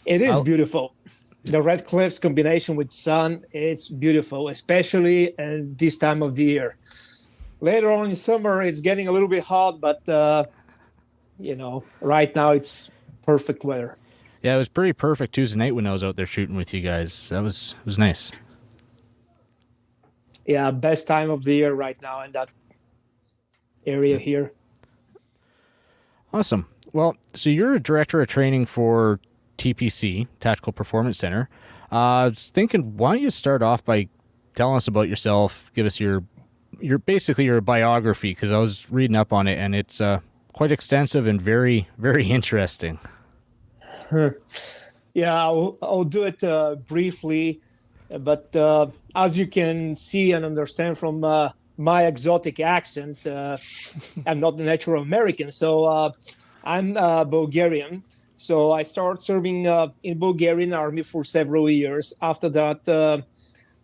It is beautiful. The Red Cliffs combination with sun, it's beautiful, especially at this time of the year. Later on in summer, it's getting a little bit hot, but right now it's perfect weather. Yeah, it was pretty perfect Tuesday night when I was out there shooting with you guys. It was nice. Yeah, best time of the year right now in that area here. Awesome. Well, so you're a director of training for TPC, Tactical Performance Center. I was thinking, why don't you start off by telling us about yourself, give us your basically your biography, because I was reading up on it, and it's quite extensive and very, very interesting. Yeah, I'll do it briefly, but as you can see and understand from my exotic accent, I'm not a natural American, so I'm Bulgarian. So I started serving in Bulgarian Army for several years. After that,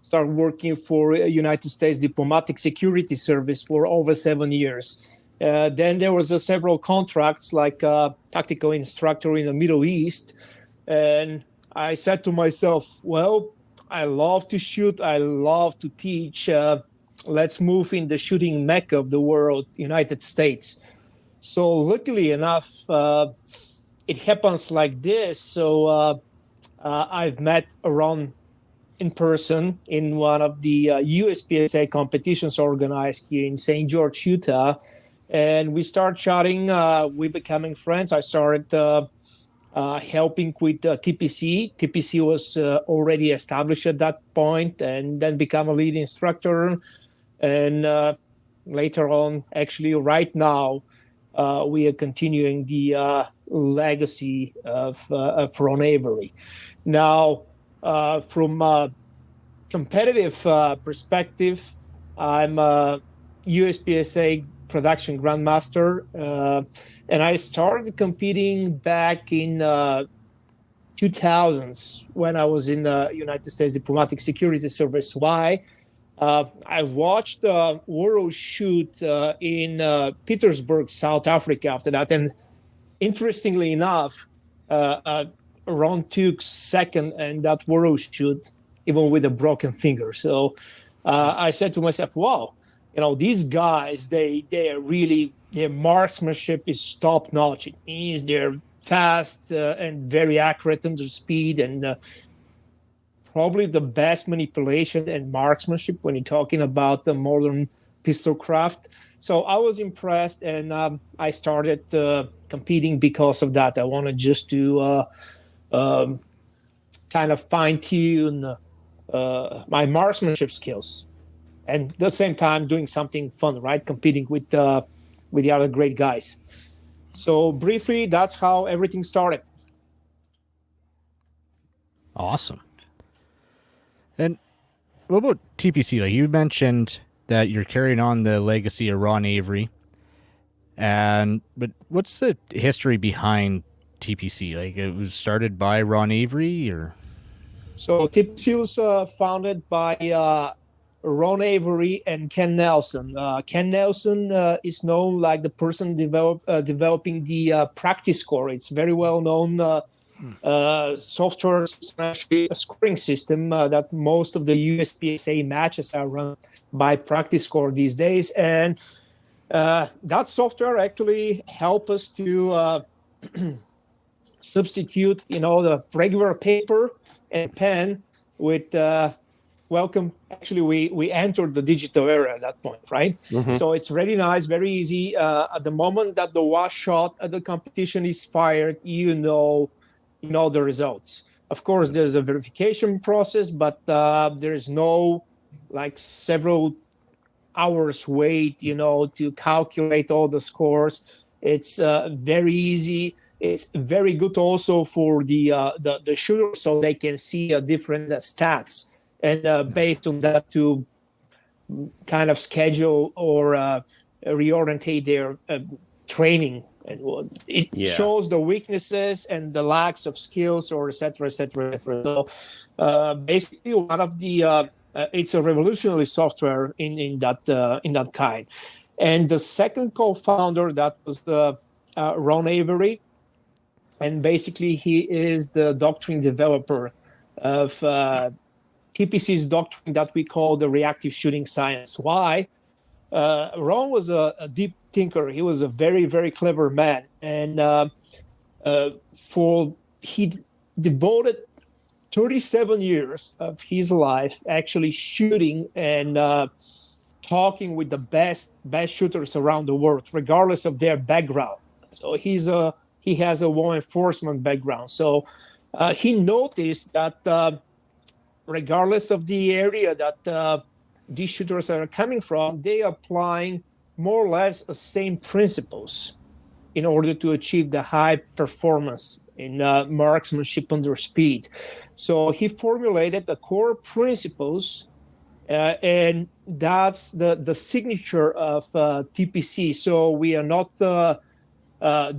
started working for United States Diplomatic Security Service for over 7 years. Then there was several contracts like tactical instructor in the Middle East. And I said to myself, well, I love to shoot. I love to teach. Let's move in the shooting mecca of the world, United States. So luckily enough, it happens like this. So I've met Ron in person in one of the USPSA competitions organized here in St. George, Utah. And we started chatting, we becoming friends. I started helping with TPC. TPC was already established at that point, and then become a lead instructor. And later on, actually right now, we are continuing the legacy of Ron Avery. Now, from a competitive perspective, I'm a USPSA production grandmaster, and I started competing back in 2000s when I was in the United States Diplomatic Security Service. Why? I watched World Shoot in Petersburg, South Africa after that. And interestingly enough, Ron took second in that World Shoot, even with a broken finger. So I said to myself, wow, these guys, they are really, their marksmanship is top notch. It means they're fast and very accurate under speed, and probably the best manipulation and marksmanship when you're talking about the modern pistol craft. So I was impressed, and I started competing because of that. I wanted just to kind of fine-tune my marksmanship skills, and at the same time doing something fun, right? Competing with the other great guys. So briefly, that's how everything started. Awesome. And what about TPC? Like, you mentioned that you're carrying on the legacy of Ron Avery, but what's the history behind TPC? Like, it was started by Ron Avery, or? So TPC was founded by Ron Avery and Ken Nelson. Ken Nelson is known like the person developing the practice score. It's very well known software scoring system that most of the USPSA matches are run by practice score these days. And that software actually help us to substitute, the regular paper and pen with welcome. Actually, we entered the digital era at that point, right? Mm-hmm. So it's really nice, very easy. At the moment that the wash shot at the competition is fired, you know the results. Of course, there's a verification process, but there is no several hours wait, to calculate all the scores. It's very easy. It's very good also for the shooters, so they can see different stats. And based on that, to kind of schedule or reorientate their training. And it shows the weaknesses and the lacks of skills, or et cetera, et cetera, et cetera. So basically, one of the it's a revolutionary software in that kind. And the second co-founder, that was Ron Avery, and basically he is the doctrine developer of TPC's doctrine that we call the reactive shooting science. Why? Ron was a deep thinker. He was a very, very clever man. And he devoted 37 years of his life actually shooting and talking with the best shooters around the world, regardless of their background. So he has a law enforcement background. So he noticed that regardless of the area that these shooters are coming from, they are applying more or less the same principles in order to achieve the high performance in marksmanship under speed. So he formulated the core principles, and that's the signature of TPC. So we are not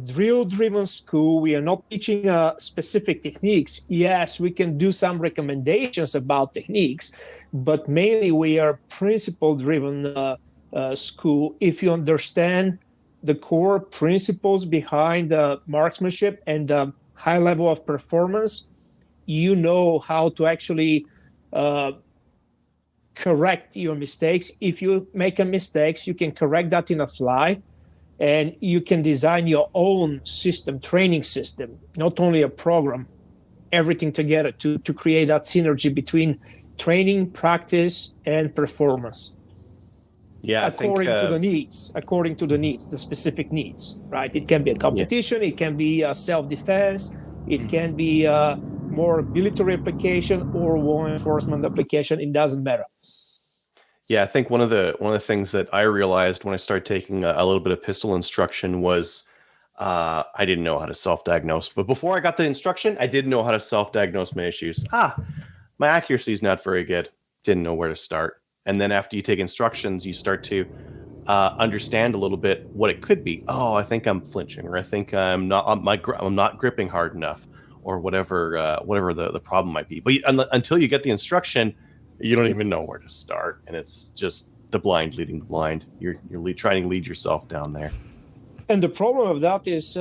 drill-driven school. We are not teaching specific techniques. Yes, we can do some recommendations about techniques, but mainly we are principle-driven school. If you understand the core principles behind the marksmanship and the high level of performance, you know how to actually correct your mistakes. If you make a mistake, you can correct that in a fly. And you can design your own system, training system, not only a program, everything together to create that synergy between training, practice, and performance. Yeah, according to the needs, the specific needs, right? It can be a competition, it can be a self-defense, it can be more military application or law enforcement application. It doesn't matter. Yeah, I think one of the things that I realized when I started taking a little bit of pistol instruction was I didn't know how to self-diagnose. But before I got the instruction, I did know how to self-diagnose my issues. My accuracy is not very good. Didn't know where to start. And then after you take instructions, you start to understand a little bit what it could be. Oh, I think I'm flinching, or I think I'm not gripping hard enough, or whatever the problem might be. But until you get the instruction, you don't even know where to start, and it's just the blind leading the blind. You're trying to lead yourself down there. And the problem of that is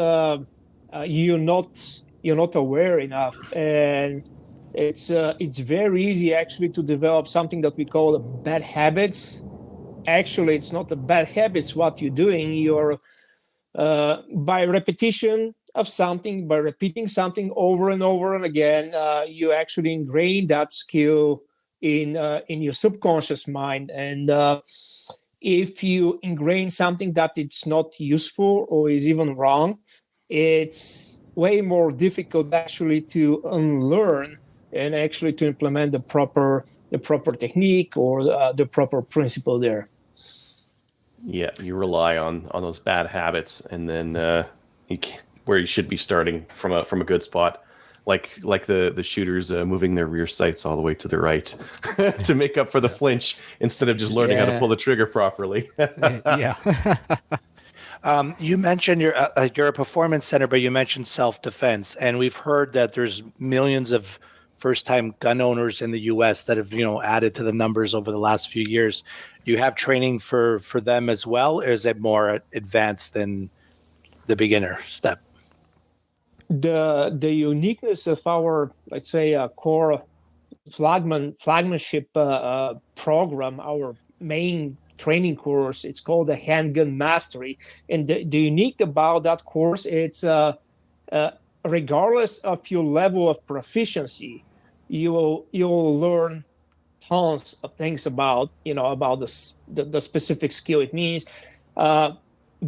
you're not aware enough, and it's very easy actually to develop something that we call bad habits. Actually, it's not a bad habits what you're doing. You're by repetition of something, by repeating something over and over and again, you actually ingrain that skill in your subconscious mind. And if you ingrain something that it's not useful or is even wrong, it's way more difficult actually to unlearn and actually to implement the proper technique or the proper principle there. Yeah, you rely on those bad habits, and then where you should be starting from a good spot, like the shooters moving their rear sights all the way to the right to make up for the flinch instead of just learning how to pull the trigger properly. Yeah. You mentioned you're a performance center, but you mentioned self-defense, and we've heard that there's millions of first-time gun owners in the U.S. that have added to the numbers over the last few years. You have training for them as well, or is it more advanced than the beginner step? The uniqueness of our, let's say, core flagmanship program, our main training course, it's called the Handgun Mastery. And the unique about that course, it's regardless of your level of proficiency, you'll learn tons of things about the specific skill. It means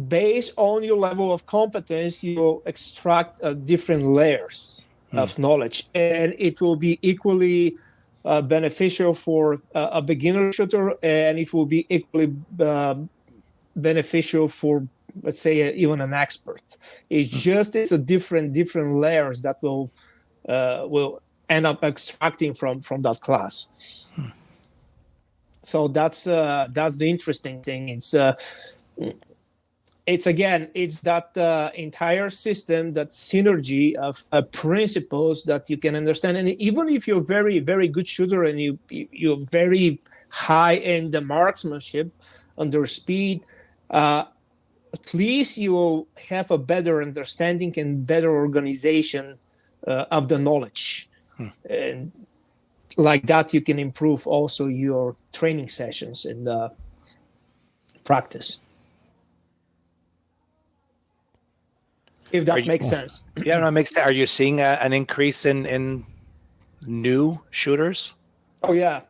based on your level of competence, you'll extract different layers of knowledge, and it will be equally beneficial for a beginner shooter, and it will be equally beneficial for, let's say, even an expert. It's a different layers that will end up extracting from that class. So that's the interesting thing. It's that entire system, that synergy of principles that you can understand. And even if you're very, very good shooter and you're very high in the marksmanship, under speed, at least you will have a better understanding and better organization of the knowledge. And like that, you can improve also your training sessions and practice. If that makes sense. Yeah, no, it makes sense. Are you seeing an increase in new shooters? Oh yeah,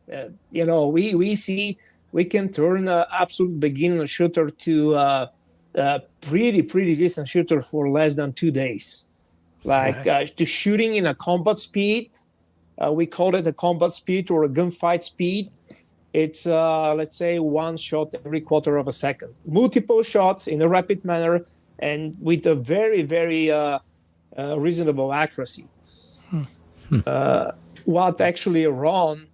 we see we can turn an absolute beginner shooter to a pretty decent shooter for less than 2 days. To shooting in a combat speed, we call it a combat speed or a gunfight speed. It's let's say one shot every quarter of a second, multiple shots in a rapid manner, and with a very, very reasonable accuracy. What actually Ron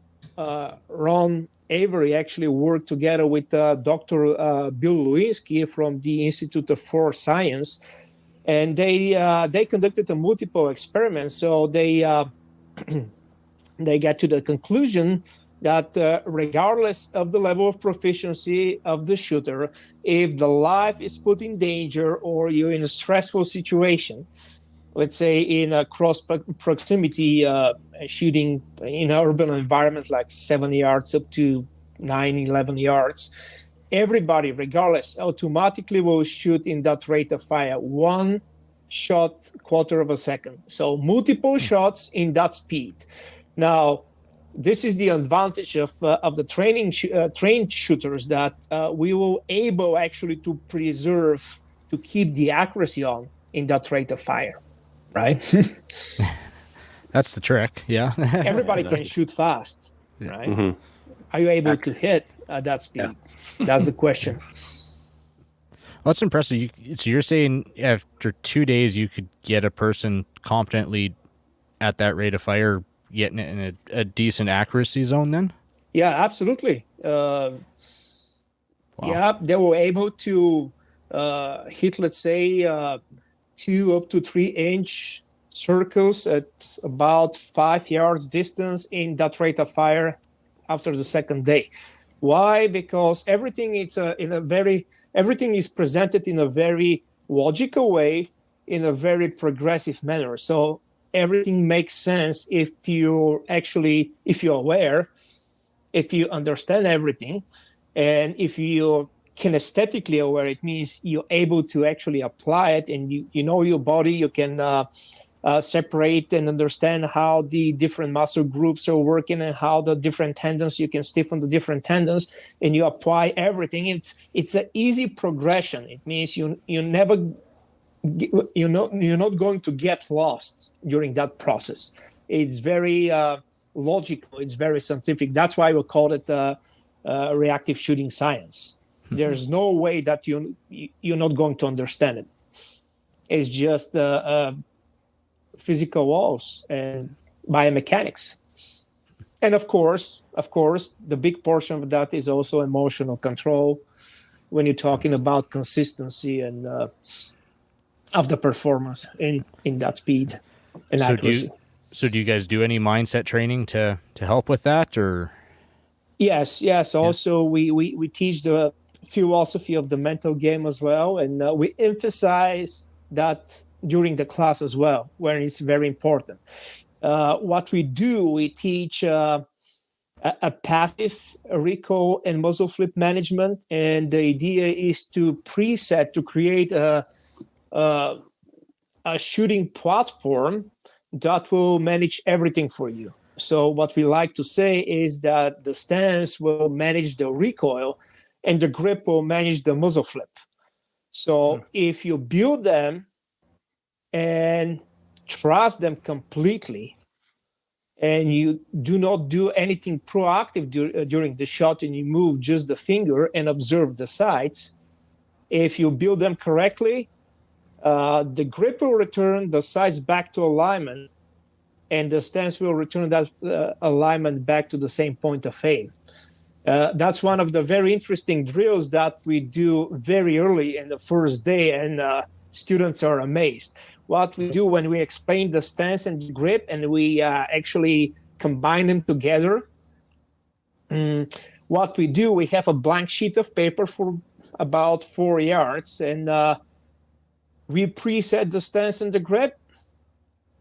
Avery actually worked together with Dr. Bill Lewinsky from the Institute of Force Science, and they conducted a multiple experiments. So they got to the conclusion that regardless of the level of proficiency of the shooter, if the life is put in danger or you're in a stressful situation, let's say in a cross proximity shooting in an urban environment like 7 yards up to 11 yards, everybody, regardless, automatically will shoot in that rate of fire, one shot quarter of a second. So multiple shots in that speed. Now, this is the advantage of the trained shooters, that we will able actually to preserve, to keep the accuracy on in that rate of fire, right? That's the trick, yeah. Everybody can shoot fast, right? Are you able to hit at that speed? Yeah. That's the question. Well, that's impressive. So you're saying after 2 days you could get a person competently at that rate of fire, getting it in a decent accuracy zone then? Yeah, absolutely. Wow. Yeah, they were able to hit, let's say, 2 up to 3 inch circles at about 5 yards distance in that rate of fire after the second day. Why? Because everything is everything is presented in a very logical way, in a very progressive manner. So everything makes sense if you're aware, if you understand everything, and if you're kinesthetically aware. It means you're able to actually apply it, and you know your body. You can separate and understand how the different muscle groups are working and how the different tendons, you can stiffen the different tendons, and you apply everything. It's an easy progression. It means you're not going to get lost during that process. It's very logical. It's very scientific. That's why we call it reactive shooting science. There's no way that you're not going to understand it. It's just physical laws and biomechanics. And of course, the big portion of that is also emotional control when you're talking about consistency and of the performance in that speed and accuracy. So do you guys do any mindset training to help with that, or? Yes. Also, we teach the philosophy of the mental game as well, and we emphasize that during the class as well, where it's very important. What we do, we teach a passive recall and muzzle flip management, and the idea is to create a shooting platform that will manage everything for you. So what we like to say is that the stance will manage the recoil and the grip will manage the muzzle flip. So if you build them and trust them completely, and you do not do anything proactive during the shot, and you move just the finger and observe the sights, if you build them correctly, the grip will return the sights back to alignment, and the stance will return that alignment back to the same point of aim. That's one of the very interesting drills that we do very early in the first day, and students are amazed. What we do when we explain the stance and the grip, and we actually combine them together, what we do, we have a blank sheet of paper for about 4 yards, and we preset the stance and the grip.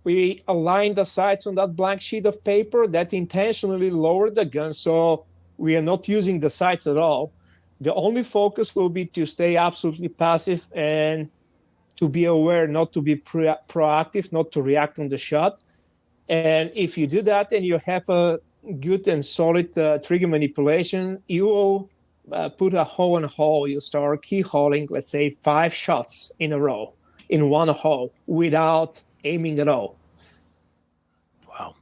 We align the sights on that blank sheet of paper that intentionally lower the gun, so we are not using the sights at all. The only focus will be to stay absolutely passive and to be aware, not to be proactive, not to react on the shot. And if you do that and you have a good and solid trigger manipulation, you will put a hole in a hole. You start keyholing, let's say 5 shots in a row in one hole without aiming at all. Wow.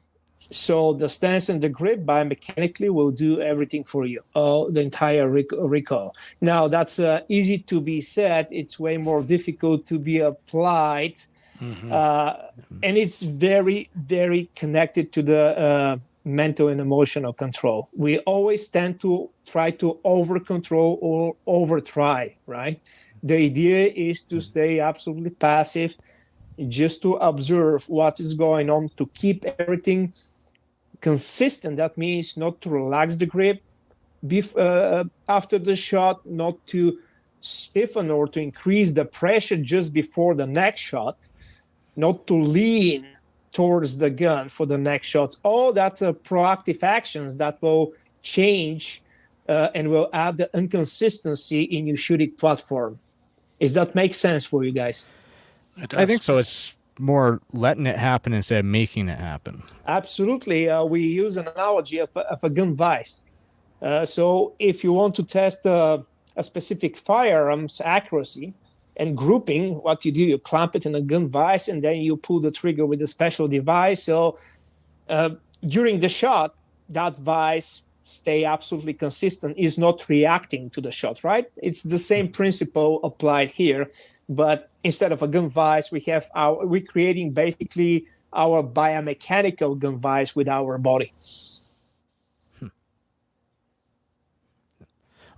So the stance and the grip biomechanically will do everything for you, the entire recoil. Now, that's easy to be said. It's way more difficult to be applied. Mm-hmm. And it's very, very connected to the mental and emotional control. We always tend to try to over-control or over-try, right? The idea is to stay absolutely passive, just to observe what is going on, to keep everything consistent. That means not to relax the grip after the shot, not to stiffen or to increase the pressure just before the next shot, not to lean towards the gun for the next shot. All that's proactive actions that will change and will add the inconsistency in your shooting platform. Does that make sense for you guys? I think so. It's more letting it happen instead of making it happen. Absolutely. We use an analogy of a gun vise. So if you want to test a specific firearm's accuracy and grouping, what you do, you clamp it in a gun vise, and then you pull the trigger with a special device. So during the shot, that vise stay absolutely consistent is not reacting to the shot, right? It's the same principle applied here, but instead of a gun vise, we're creating basically our biomechanical gun vise with our body.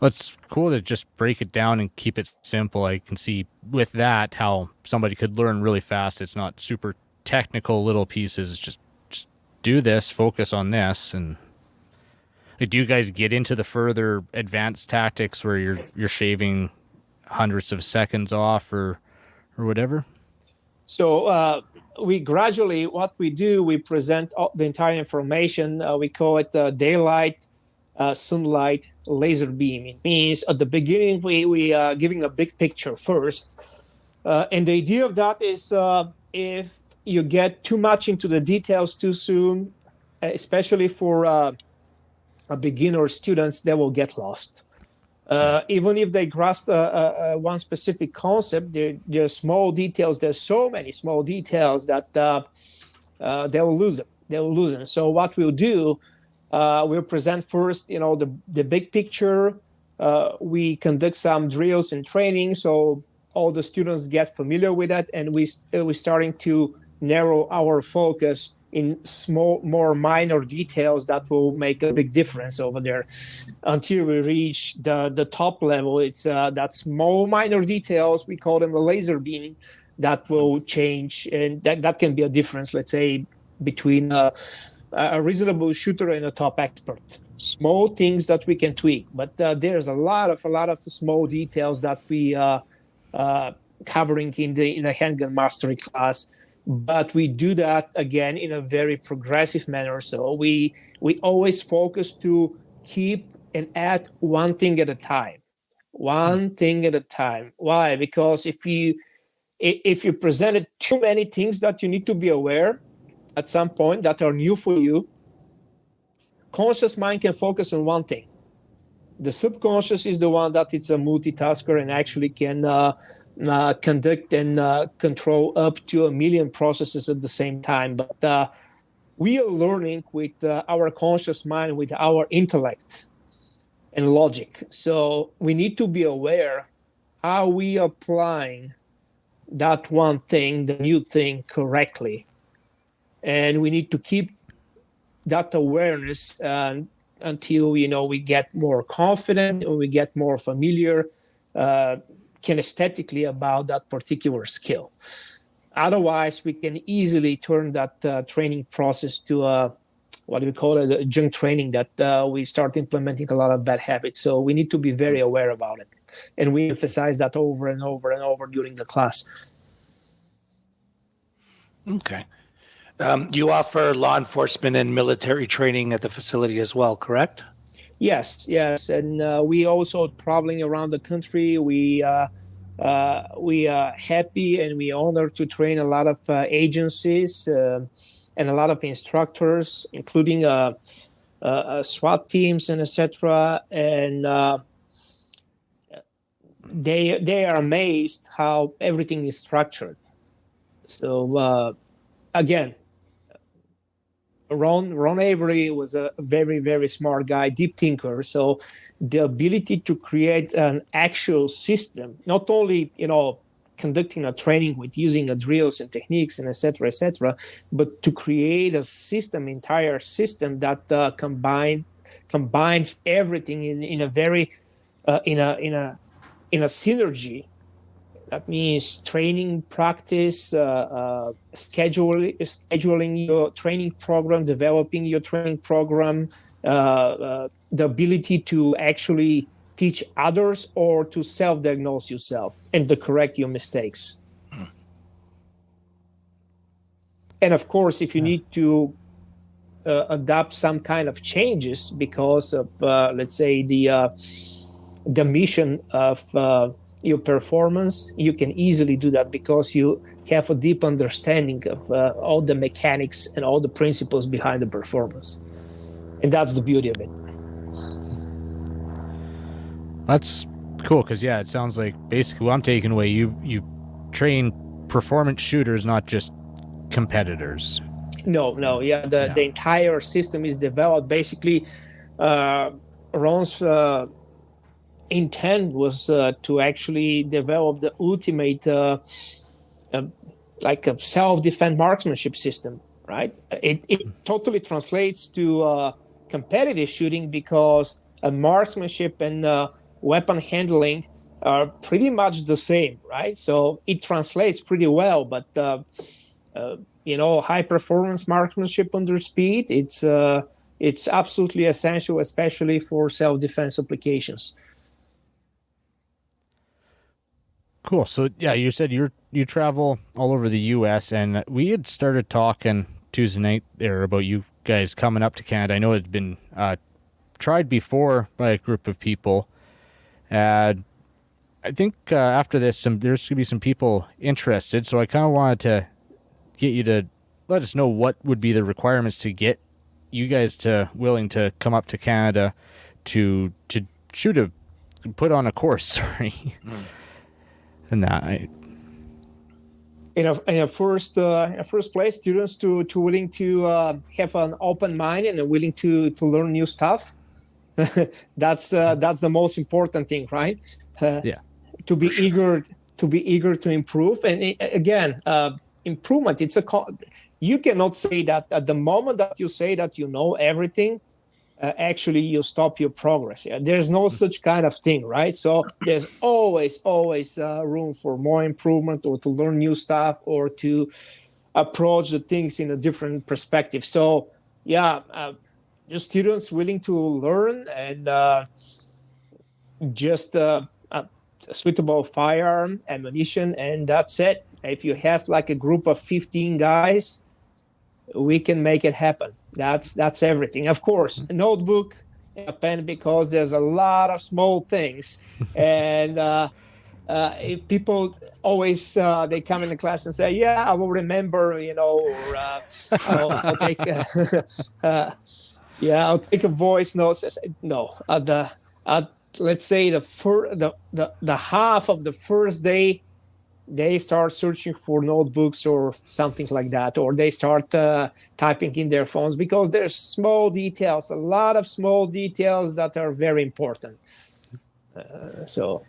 Well, it's cool to just break it down and keep it simple. I can see with that how somebody could learn really fast. It's not super technical little pieces. It's just do this, focus on this. And do you guys get into the further advanced tactics where you're shaving hundreds of seconds off or whatever? So we gradually, what we do, we present the entire information. We call it daylight, sunlight, laser beam. It means at the beginning we are giving a big picture first, and the idea of that is if you get too much into the details too soon, especially for a beginner students, they will get lost. Even if they grasp one specific concept, there are small details. There's so many small details that they'll lose it. They'll lose it. So what we'll do, we'll present first, the big picture. We conduct some drills and training, so all the students get familiar with that, and we're starting to narrow our focus in small, more minor details that will make a big difference over there until we reach the top level. It's that small minor details, we call them the laser beam, that will change, and that can be a difference, let's say, between a reasonable shooter and a top expert. Small things that we can tweak, but there's a lot of small details that we covering in the handgun mastery class. But we do that again in a very progressive manner. So we always focus to keep and add one thing at a time. One thing at a time. Why? Because if you presented too many things that you need to be aware at some point that are new for you, conscious mind can focus on one thing. The subconscious is the one that it's a multitasker and actually can conduct and control up to 1 million processes at the same time. But we are learning with our conscious mind, with our intellect and logic. So we need to be aware how we are applying that one thing, the new thing, correctly. And we need to keep that awareness until we get more confident or we get more familiar kinesthetically about that particular skill. Otherwise, we can easily turn that training process to what we call a junk training, that we start implementing a lot of bad habits. So we need to be very aware about it. And we emphasize that over and over and over during the class. Okay. You offer law enforcement and military training at the facility as well, correct? Yes. And we also traveling around the country. We are happy and we honored to train a lot of agencies and a lot of instructors, including SWAT teams and etc. And they are amazed how everything is structured. So again, Ron Avery was a very, very smart guy, deep thinker. So the ability to create an actual system, not only, conducting a training with using drills and techniques and et cetera, but to create a system, entire system that combines everything in a very, in a synergy. That means training, practice, scheduling your training program, developing your training program, the ability to actually teach others or to self-diagnose yourself and to correct your mistakes. And of course, if you need to adopt some kind of changes because of, let's say, the mission of your performance, you can easily do that because you have a deep understanding of all the mechanics and all the principles behind the performance. And that's the beauty of it. That's cool because, it sounds like basically what I'm taking away, you train performance shooters, not just competitors. No. The entire system is developed. Basically, Ron's intent was to actually develop the ultimate like a self-defense marksmanship system, right? It totally translates to competitive shooting because marksmanship and weapon handling are pretty much the same, right? So it translates pretty well, but high performance marksmanship under speed, it's absolutely essential, especially for self-defense applications. Cool. So yeah, you said you travel all over the U.S. and we had started talking Tuesday night there about you guys coming up to Canada. I know it's been tried before by a group of people. I think after this, there's going to be some people interested. So I kind of wanted to get you to let us know what would be the requirements to get you guys willing to come up to Canada to put on a course. Sorry. And that in first place, students to willing to have an open mind and willing to learn new stuff. That's the most important thing, right? Yeah. To be eager to improve, and again, improvement. You cannot say that at the moment that you say that you know everything. Actually, you stop your progress. Yeah? There's no such kind of thing, right? So there's always room for more improvement, or to learn new stuff, or to approach the things in a different perspective. So yeah, the students willing to learn and just a suitable firearm, ammunition, and that's it. If you have like a group of 15 guys, we can make it happen. That's everything. Of course, a notebook, a pen, because there's a lot of small things. And if people always they come in the class and say, "Yeah, I will remember," or I'll take, I'll take a voice note. No, let's say the half of the first day, they start searching for notebooks or something like that, or they start typing in their phones, because there's small details, a lot of small details that are very important. So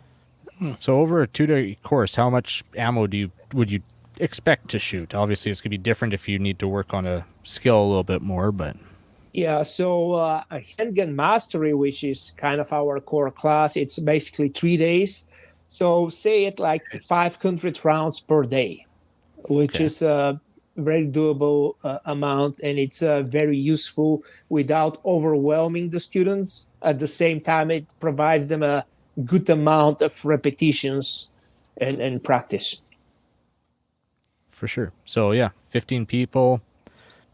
over a 2-day course, how much ammo would you expect to shoot? Obviously, it's going to be different if you need to work on a skill a little bit more, but... Yeah, so a handgun mastery, which is kind of our core class, it's basically 3 days. So say it like 500 rounds per day, which is a very doable amount, and it's very useful without overwhelming the students. At the same time, it provides them a good amount of repetitions and practice. For sure. So yeah, 15 people,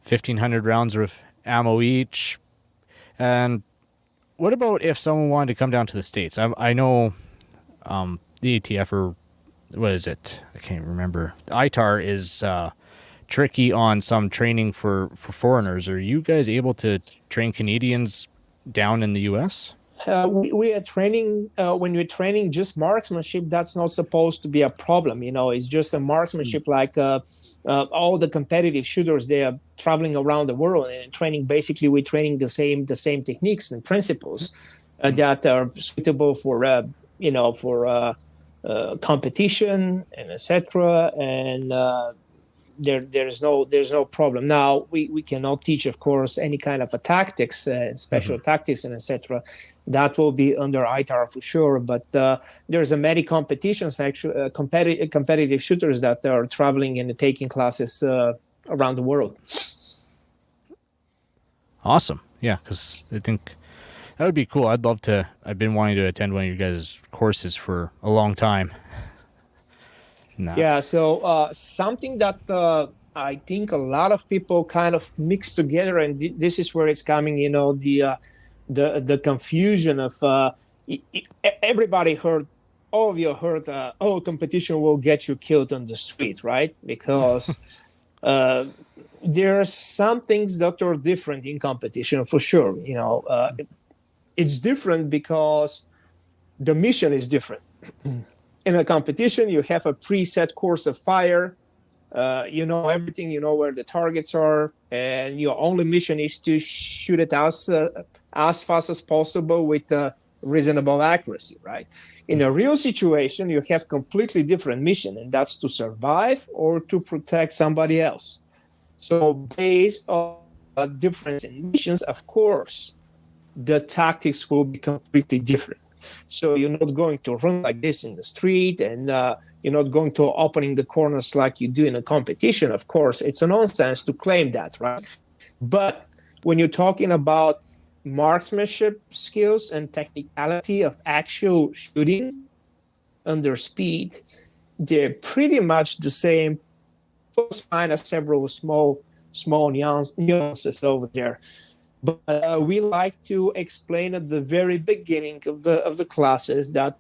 1,500 rounds of ammo each. And what about if someone wanted to come down to the States? I know... the ATF, or what is it? I can't remember. ITAR is tricky on some training for foreigners. Are you guys able to train Canadians down in the U.S.? We are training, when we're training just marksmanship, that's not supposed to be a problem. It's just a marksmanship like all the competitive shooters. They are traveling around the world and training. Basically, we're training the same techniques and principles that are suitable for competition and etc. And there's no problem. Now we cannot teach, of course, any kind of tactics, special tactics and etc. That will be under ITAR for sure. But there's many competitions, actually, competitive shooters that are traveling and taking classes around the world. Awesome. Yeah, because I think that would be cool. I'd love to. I've been wanting to attend one of your guys' courses for a long time. Yeah, so something that I think a lot of people kind of mix together, and this is where it's coming, the confusion of everybody heard, all of you heard, competition will get you killed on the street, right? Because there are some things that are different in competition, for sure. It's different because the mission is different. In a competition, you have a preset course of fire. You know everything. You know where the targets are, and your only mission is to shoot it as fast as possible with reasonable accuracy, right? In a real situation, you have completely different mission, and that's to survive or to protect somebody else. So based on a difference in missions, of course, the tactics will be completely different. So you're not going to run like this in the street, and you're not going to opening the corners like you do in a competition. Of course, it's a nonsense to claim that, right? But when you're talking about marksmanship skills and technicality of actual shooting under speed, they're pretty much the same, plus minus several small nuances over there. But we like to explain at the very beginning of the classes that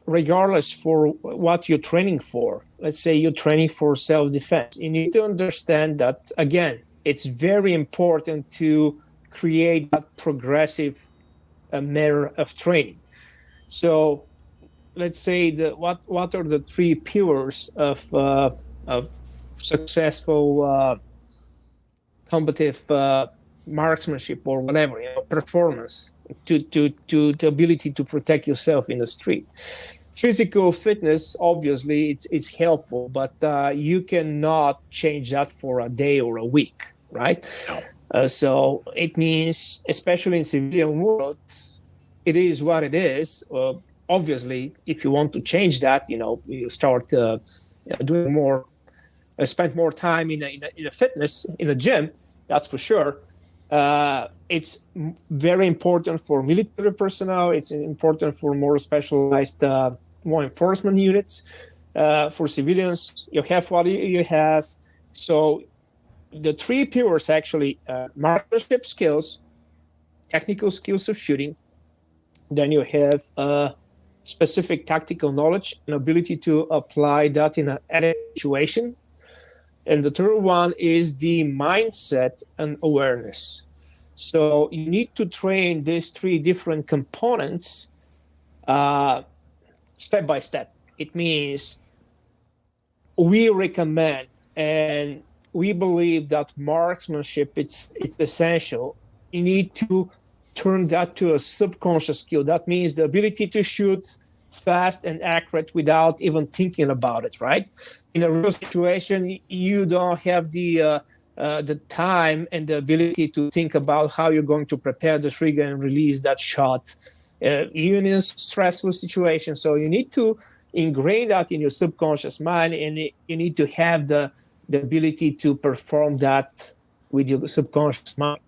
regardless for what you're training for, let's say you're training for self-defense, you need to understand that, again, it's very important to create that progressive manner of training. So let's say what are the three pillars of successful combative marksmanship or whatever, performance to the ability to protect yourself in the street. Physical fitness, obviously, it's helpful, but you cannot change that for a day or a week, right? So it means, especially in civilian world, it is what it is. Obviously, if you want to change that, you start doing more, spend more time in a fitness, in a gym, that's for sure. It's very important for military personnel. It's important for more specialized law enforcement units. For civilians, you have what you have. So the three pillars actually, marksmanship skills, technical skills of shooting. Then you have specific tactical knowledge and ability to apply that in a situation. And the third one is the mindset and awareness. So you need to train these three different components step by step. It means we recommend and we believe that marksmanship it's essential. You need to turn that to a subconscious skill. That means the ability to shoot fast and accurate without even thinking about it, right? In a real situation, you don't have the time and the ability to think about how you're going to prepare the trigger and release that shot. You're in a stressful situation, so you need to ingrain that in your subconscious mind, and you need to have the ability to perform that with your subconscious mind.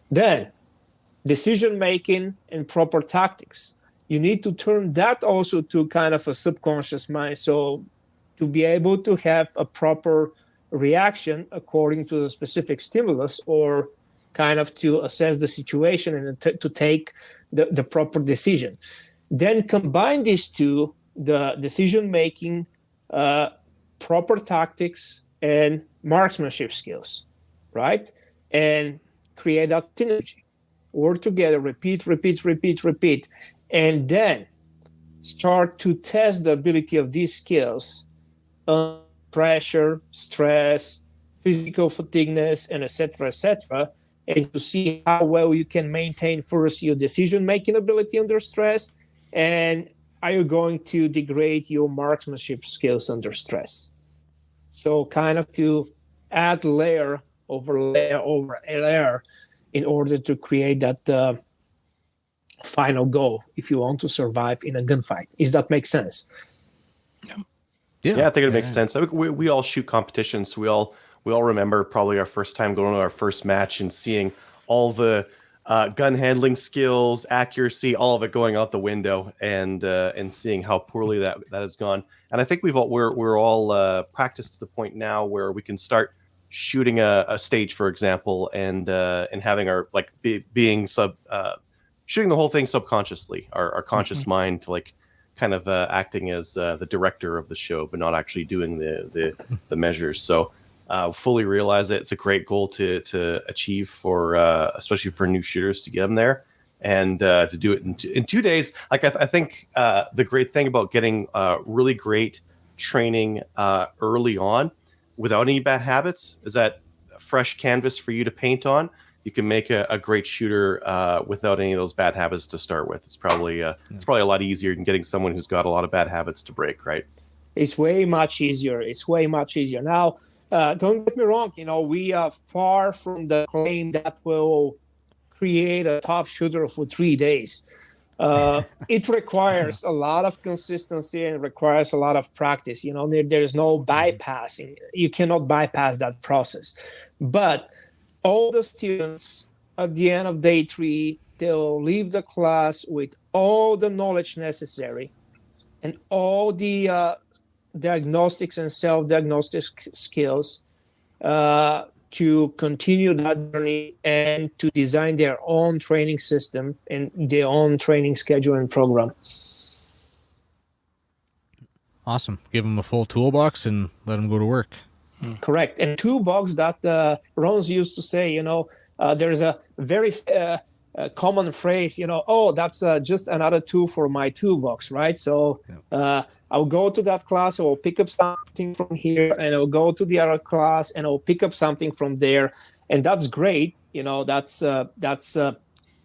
Then, decision-making and proper tactics. You need to turn that also to kind of a subconscious mind. So to be able to have a proper reaction according to the specific stimulus, or kind of to assess the situation and to take the proper decision. Then combine these two, the decision-making, proper tactics, and marksmanship skills, right? And create that synergy. Work together, repeat. And then start to test the ability of these skills under pressure, stress, physical fatigueness, and etc., and to see how well you can maintain first your decision-making ability under stress, and are you going to degrade your marksmanship skills under stress. So kind of to add layer over layer in order to create that final goal if you want to survive in a gunfight. Does that make sense? Yeah, I think it makes sense. I mean, we all shoot competitions, so we all remember probably our first time going to our first match and seeing all the gun handling skills, accuracy, all of it going out the window, and seeing how poorly that has gone. And I think we're all practiced to the point now where we can start shooting a stage, for example, and having our shooting the whole thing subconsciously, our conscious mind, like kind of acting as the director of the show, but not actually doing the measures. So fully realize it. It's a great goal to achieve for especially for new shooters to get them there. and to do it in 2 days. Like I think the great thing about getting really great training early on without any bad habits is that fresh canvas for you to paint on. You can make a great shooter without any of those bad habits to start with. It's probably a lot easier than getting someone who's got a lot of bad habits to break, right? It's way much easier. Now, don't get me wrong. We are far from the claim that will create a top shooter for 3 days. It requires a lot of consistency and requires a lot of practice. There's no bypassing. You cannot bypass that process. But all the students at the end of day 3, they'll leave the class with all the knowledge necessary and all the diagnostics and self-diagnostic skills to continue that journey and to design their own training system and their own training schedule and program. Awesome. Give them a full toolbox and let them go to work. Correct. And toolbox that Ron's used to say, there's a very common phrase, oh, that's just another tool for my toolbox, right? So I'll go to that class, I'll pick up something from here, and I'll go to the other class, and I'll pick up something from there. And that's great. That's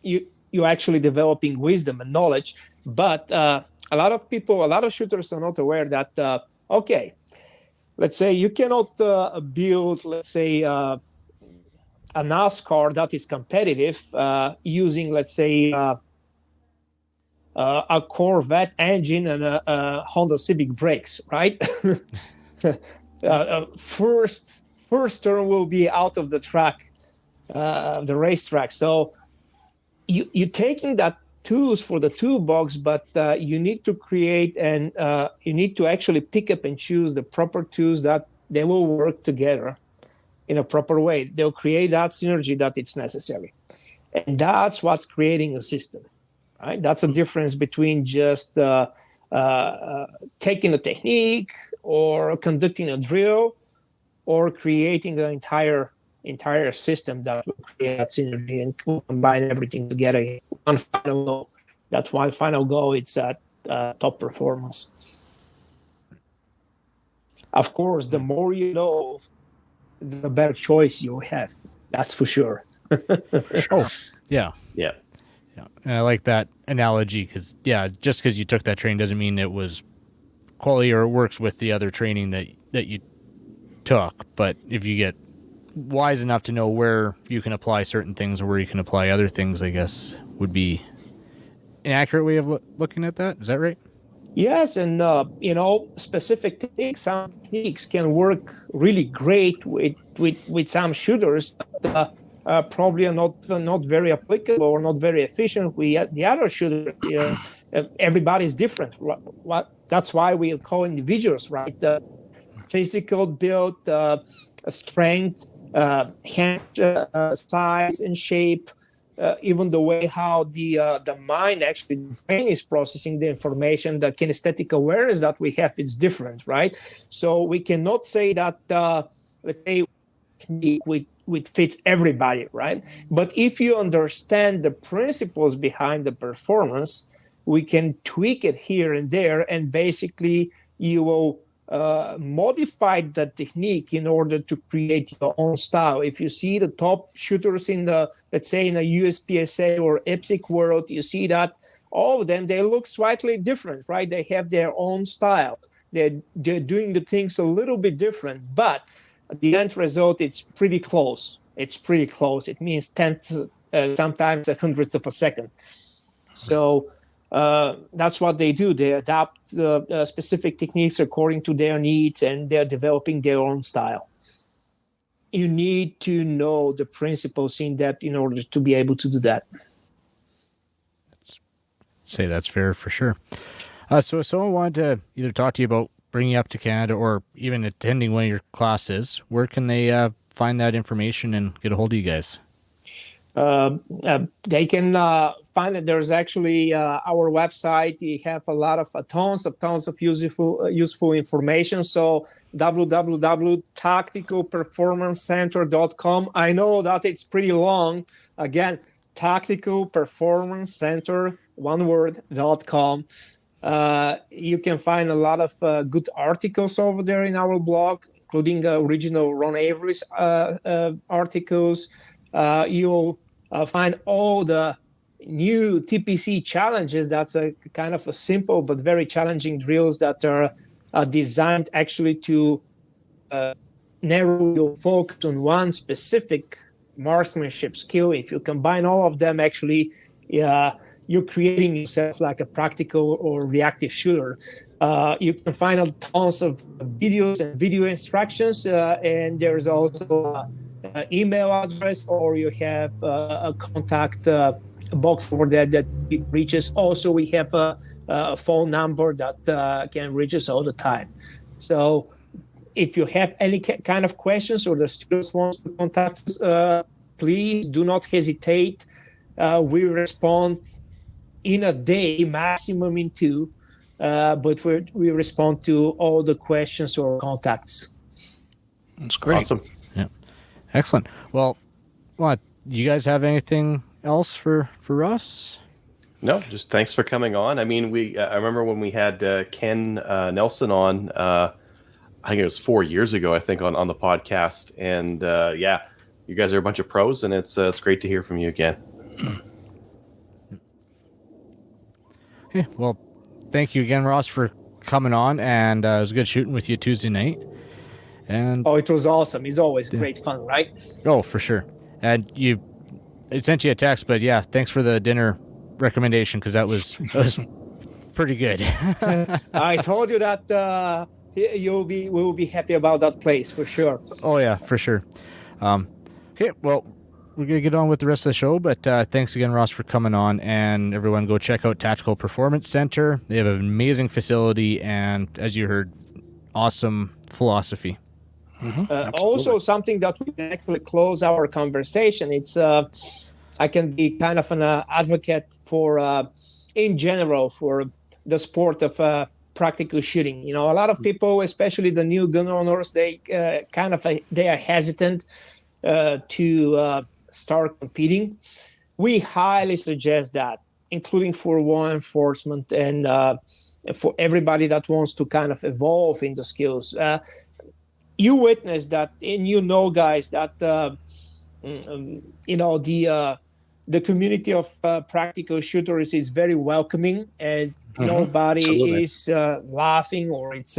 you're actually developing wisdom and knowledge. But a lot of shooters are not aware that, okay, let's say you cannot build, let's say, a NASCAR that is competitive using, let's say, a Corvette engine and a Honda Civic brakes, right? First turn will be out of the track, the racetrack. So you're taking that tools for the toolbox, but you need to create and you need to actually pick up and choose the proper tools that they will work together in a proper way. They'll create that synergy that it's necessary. And that's what's creating a system, right? That's a difference between just taking a technique or conducting a drill or creating an entire system that will create that synergy and combine everything together in one final goal. That's why final goal it's at top performance. Of course, the more you know, the better choice you'll have. That's for sure. Oh, yeah. Yeah. And I like that analogy because, just because you took that training doesn't mean it was quality or it works with the other training that you took. But if you get wise enough to know where you can apply certain things or where you can apply other things, I guess would be an accurate way of looking at that. Is that right? Yes, and specific techniques. Some techniques can work really great with some shooters, but probably are not very applicable or not very efficient with the other shooter. Everybody's different. That's why we call individuals, right? Physical build, strength, hand size and shape. Even the way how the mind actually the brain is processing the information, the kinesthetic awareness that we have, it's different, right? So we cannot say that let's say with fits everybody, right? But if you understand the principles behind the performance, we can tweak it here and there, and basically you will modify the technique in order to create your own style. If you see the top shooters in let's say in a USPSA or IPSC world, you see that all of them, they look slightly different, right? They have their own style. They're doing the things a little bit different, but the end result, it's pretty close. It means tenths, sometimes hundredths of a second. So that's what they do. They adapt specific techniques according to their needs, and they're developing their own style. You need to know the principles in depth in order to be able to do that. Say that's fair for sure. So if someone wanted to either talk to you about bringing you up to Canada or even attending one of your classes, where can they find that information and get a hold of you guys? They can find it. There's actually our website. We have a lot of tons of useful information. So www.tacticalperformancecenter.com. I know that it's pretty long. Again, Tactical Performance Center, one word.com. You can find a lot of good articles over there in our blog, including original Ron Avery's articles. You'll find all the new TPC challenges. That's a kind of a simple but very challenging drills that are designed actually to narrow your focus on one specific marksmanship skill. If you combine all of them, actually, you're creating yourself like a practical or reactive shooter. You can find tons of videos and video instructions, and there's also an email address, or you have a contact box over there that reaches. Also, we have a phone number that can reach us all the time. So if you have any kind of questions or the students want to contact us, please do not hesitate. We respond in a day, maximum in 2, but we respond to all the questions or contacts. That's great. Awesome. Yeah. Excellent. Well, you guys have anything else for us? No, just thanks for coming on. I mean, I remember when we had Ken Nelson on, I think it was 4 years ago, I think, on the podcast. And you guys are a bunch of pros, and it's great to hear from you again. Okay, well, thank you again, Ross, for coming on, and it was good shooting with you Tuesday night. And it was awesome. It's always great fun, right? Oh, for sure. And it sent you a text, but yeah, thanks for the dinner recommendation, because that was pretty good. I told you that we'll be happy about that place for sure. Oh yeah, for sure. Okay, well, we're going to get on with the rest of the show, but thanks again, Ross, for coming on, and everyone go check out Tactical Performance Center. They have an amazing facility, and as you heard, awesome philosophy. Also, something that we can actually close our conversation. It's I can be kind of an advocate for, in general, for the sport of practical shooting. You know, a lot of people, especially the new gun owners, they are hesitant to start competing. We highly suggest that, including for law enforcement and for everybody that wants to kind of evolve in the skills. You witness that, and you know, guys, that the community of practical shooters is very welcoming, and nobody is laughing or it's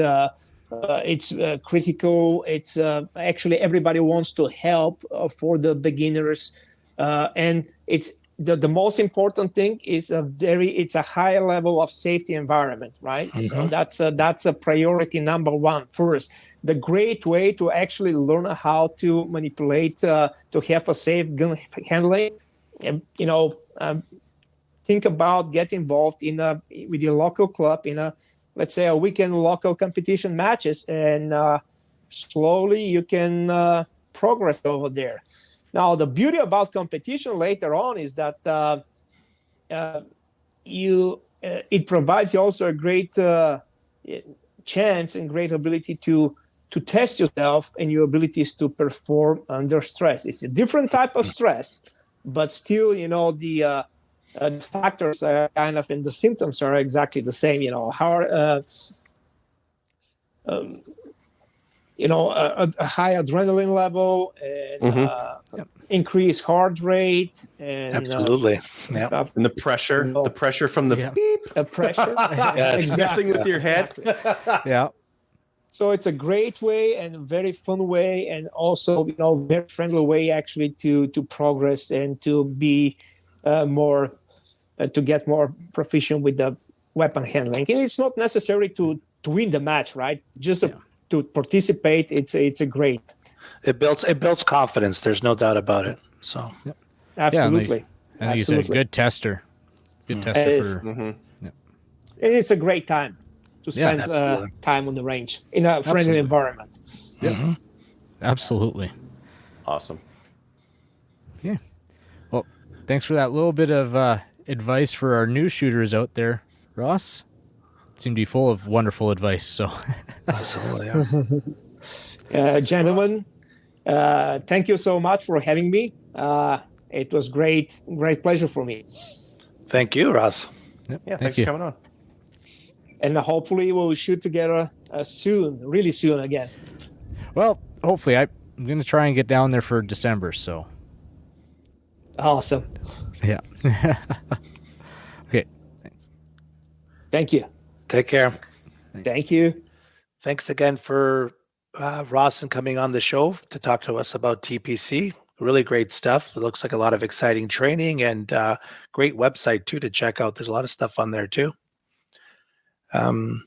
critical. It's actually everybody wants to help for the beginners, and it's the most important thing is it's a high level of safety environment, right? So that's a priority number one first. The great way to actually learn how to manipulate to have a safe gun handling, think about get involved with your local club in let's say a weekend local competition matches, and slowly you can progress over there. Now, the beauty about competition later on is that it provides you also a great chance and great ability to test yourself and your abilities to perform under stress. It's a different type of stress, but still, the factors are kind of, and the symptoms are exactly the same. A high adrenaline level and increased heart rate, and absolutely, and the pressure from the beep, pressure, messing with your head. Yeah. So it's a great way and a very fun way, and also very friendly way actually to progress and to be to get more proficient with the weapon handling. And it's not necessary to win the match, right? Just to participate. It's a great. It builds confidence. There's no doubt about it. So absolutely, and he's a good tester. Good tester and it's a great time to spend time on the range in a friendly environment. Yeah, absolutely. Awesome. Yeah. Well, thanks for that little bit of advice for our new shooters out there, Ross. Seemed to be full of wonderful advice. So, absolutely, gentlemen, thank you so much for having me. It was great pleasure for me. Thank you, Ross. Yep, Yeah, thanks for coming on. And hopefully we'll shoot together soon, really soon again. Well, hopefully. I'm going to try and get down there for December, so. Awesome. Yeah. Okay, thanks. Thank you. Take care. Thank you. Thanks again for Rossen coming on the show to talk to us about TPC. Really great stuff. It looks like a lot of exciting training and great website too to check out. There's a lot of stuff on there too. We'll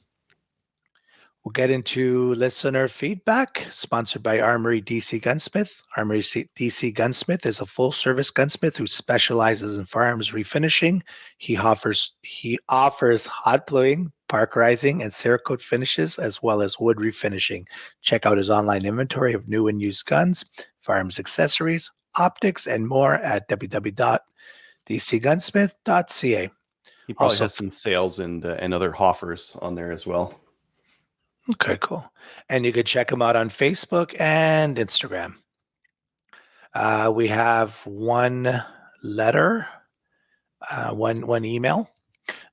get into listener feedback, sponsored by Armory DC Gunsmith. Armory DC Gunsmith is a full-service gunsmith who specializes in firearms refinishing. He offers hot bluing, parkerizing, and Cerakote finishes, as well as wood refinishing. Check out his online inventory of new and used guns, firearms accessories, optics, and more at www.dcgunsmith.ca. He probably has some sales and other offers on there as well. Okay, cool. And you could check him out on Facebook and Instagram. We have one letter, one email.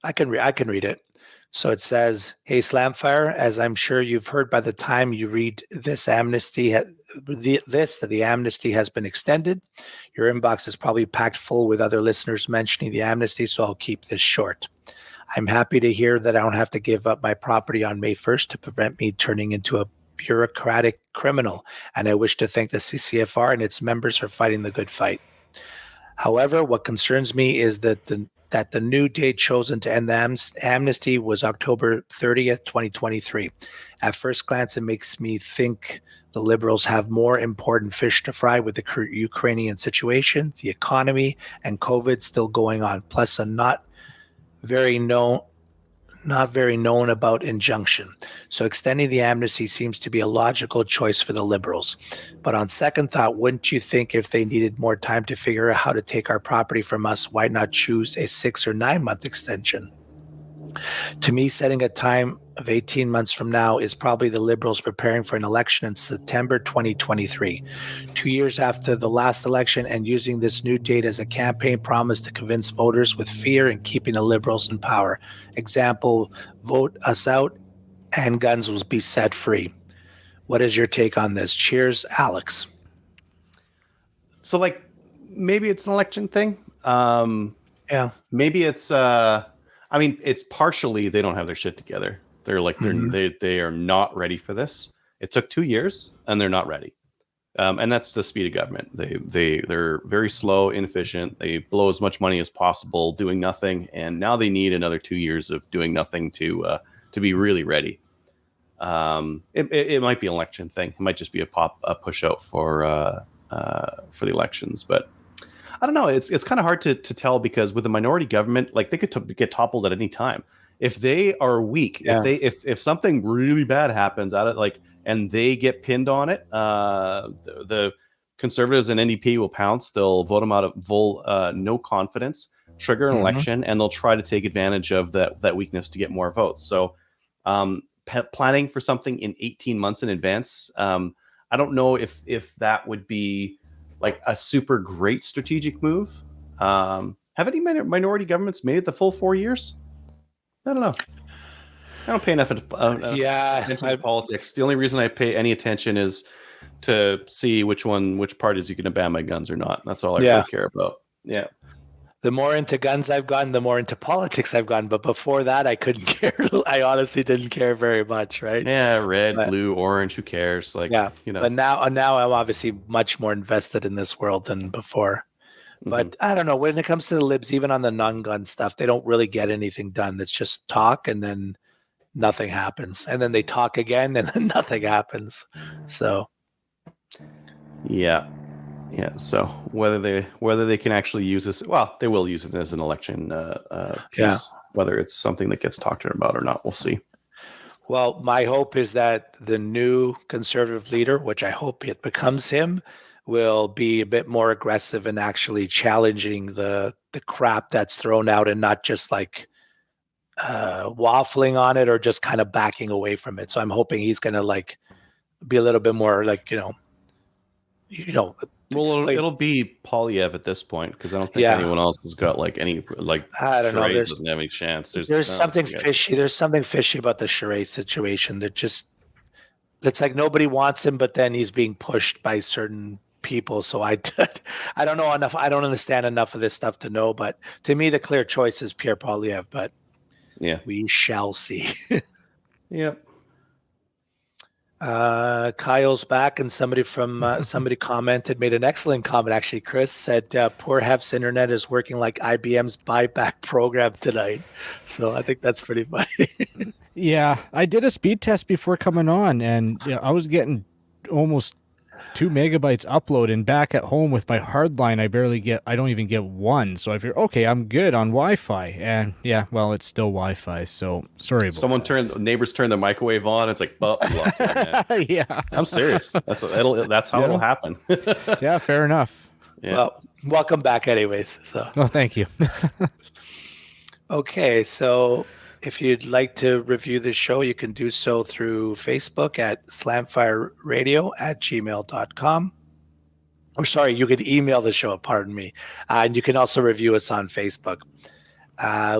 I can read it. So it says, "Hey Slamfire, as I'm sure you've heard by the time you read this, the amnesty has been extended. Your inbox is probably packed full with other listeners mentioning the amnesty, so I'll keep this short. I'm happy to hear that I don't have to give up my property on May 1st to prevent me turning into a bureaucratic criminal, and I wish to thank the CCFR and its members for fighting the good fight. However, what concerns me is that the new date chosen to end the amnesty was October 30th, 2023. At first glance, it makes me think the Liberals have more important fish to fry with the Ukrainian situation, the economy, and COVID still going on, plus a not very known about injunction. So extending the amnesty seems to be a logical choice for the Liberals. But on second thought, wouldn't you think if they needed more time to figure out how to take our property from us, why not choose a 6 or 9 month extension? To me, setting a time of 18 months from now is probably the Liberals preparing for an election in September 2023, 2 years after the last election, and using this new date as a campaign promise to convince voters with fear and keeping the Liberals in power. Example, vote us out and guns will be set free. What is your take on this? Cheers, Alex." So, maybe it's an election thing. Yeah. Maybe it's it's partially they don't have their shit together. They're they are not ready for this. It took 2 years and they're not ready. And that's the speed of government. They're very slow, inefficient. They blow as much money as possible doing nothing, and now they need another 2 years of doing nothing to be really ready. It might be an election thing. It might just be a push out for the elections, but I don't know. It's kind of hard to tell, because with a minority government, they could get toppled at any time. If they are weak, if something really bad happens at it, and they get pinned on it, the Conservatives and NDP will pounce. They'll vote them out of no confidence, trigger an election, and they'll try to take advantage of that weakness to get more votes. So planning for something in 18 months in advance, I don't know if that would be a super great strategic move. Have any minority governments made it the full 4 years? I don't know. I don't pay enough attention to politics. The only reason I pay any attention is to see which parties you can ban my guns or not. That's all I really care about. Yeah. The more into guns I've gotten, the more into politics I've gotten. But before that, I couldn't care. I honestly didn't care very much, right? Yeah, red, blue, orange, who cares? But now I'm obviously much more invested in this world than before. But I don't know, when it comes to the libs, even on the non-gun stuff, they don't really get anything done. It's just talk, and then nothing happens. And then they talk again, and then nothing happens. So, yeah. So whether they can actually use this, well, they will use it as an election piece. Whether it's something that gets talked about or not, we'll see. Well, my hope is that the new Conservative leader, which I hope it becomes him, will be a bit more aggressive in actually challenging the crap that's thrown out, and not just waffling on it or just kind of backing away from it. So I'm hoping he's going to be a little bit more Well, it'll be Polyev at this point because I don't think anyone else has got like any like. I don't know. There doesn't have any chance. There's something fishy. There's something fishy about the charade situation. It's like nobody wants him, but then he's being pushed by certain people. So I don't know enough. I don't understand enough of this stuff to know. But to me, the clear choice is Pierre Polyev. But we shall see. Yep. Kyle's back, and somebody made an excellent comment. Actually, Chris said, "Poor Hef's internet is working like IBM's buyback program tonight." So I think that's pretty funny. Yeah, I did a speed test before coming on, and I was getting almost 2 megabytes upload, and back at home with my hard line, I don't even get 1. So I figured, okay, I'm good on Wi-Fi, and it's still Wi-Fi. So sorry about neighbors turn the microwave on. It's like, well, you lost internet. Yeah, I'm serious. That's how it'll happen. Yeah, fair enough. Yeah. Well, welcome back, anyways. So, thank you. Okay, so if you'd like to review this show, you can do so through Facebook at slamfireradio@gmail.com. Or sorry, you can email the show, pardon me. And you can also review us on Facebook.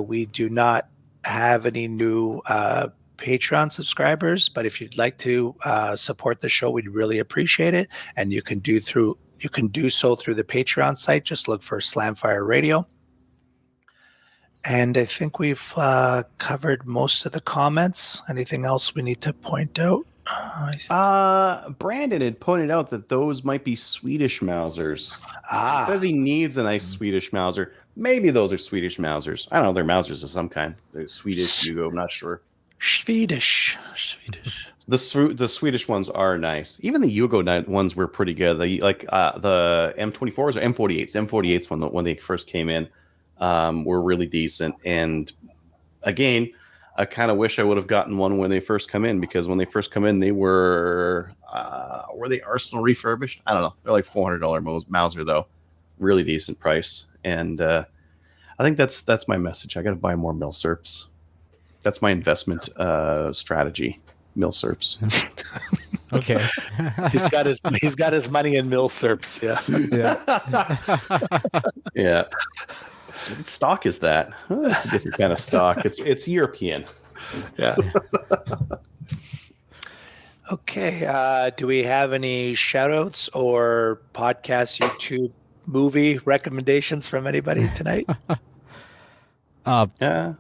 We do not have any new Patreon subscribers, but if you'd like to support the show, we'd really appreciate it. And you can do so through the Patreon site. Just look for Slamfire Radio. And I think we've covered most of the comments. Anything else we need to point out? Brandon had pointed out that those might be Swedish Mausers. He says he needs a nice Swedish Mauser. Maybe those are Swedish Mausers. I don't know. They're Mausers of some kind. They're Swedish, Hugo. I'm not sure. Swedish. The Swedish ones are nice. Even the Yugo ones were pretty good. The M24s or M48s. M48s when they first came in were really decent. And again, I kind of wish I would have gotten one when they first come in, because when they first come in, they were they Arsenal refurbished? I don't know. They're like $400 Mauser though. Really decent price. And I think that's my message. I got to buy more Milsurps. That's my investment strategy. Milsurps. Okay. he's got his money in Milsurps. Yeah. What stock is that? It's a different kind of stock. It's European. Yeah. Okay. Do we have any shout outs or podcast, YouTube, movie recommendations from anybody tonight? Yeah.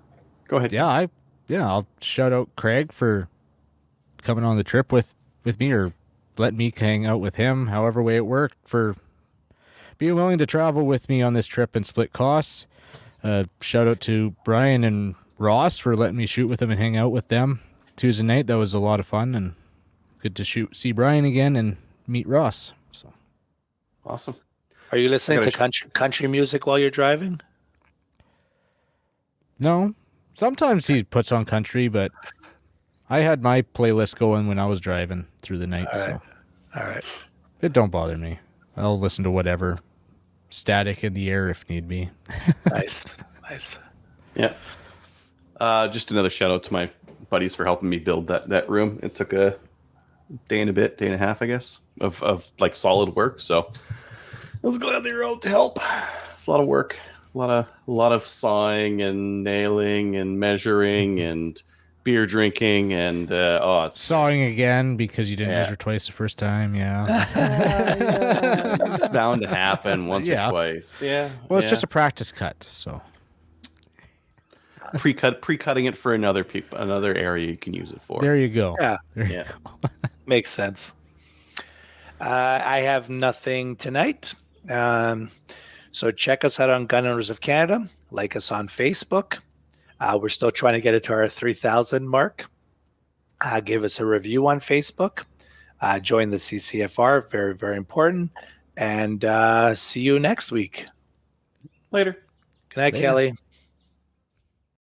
Go ahead. Yeah, I'll shout out Craig for coming on the trip with me, or letting me hang out with him, however way it worked, for being willing to travel with me on this trip and split costs. Shout out to Brian and Ross for letting me shoot with them and hang out with them Tuesday night. That was a lot of fun, and good to see Brian again and meet Ross. So awesome. Are you listening to country music while you're driving? No. Sometimes he puts on country, but I had my playlist going when I was driving through the night. All right. It don't bother me. I'll listen to whatever. Static in the air if need be. Nice. Yeah. Just another shout out to my buddies for helping me build that room. It took a day and a half, I guess, of like solid work. So I was glad they were out to help. It's a lot of work, a lot of sawing and nailing and measuring and beer drinking and it's sawing again because you didn't measure twice the first time. It's bound to happen once or twice. Well, it's just a practice cut, so pre-cutting it for another area you can use it for. There you go. Yeah. Makes sense. I have nothing tonight. So check us out on Gun Owners of Canada. Like us on Facebook. We're still trying to get it to our 3,000 mark. Give us a review on Facebook. Join the CCFR. Very, very important. And see you next week. Later. Good night, Kelly.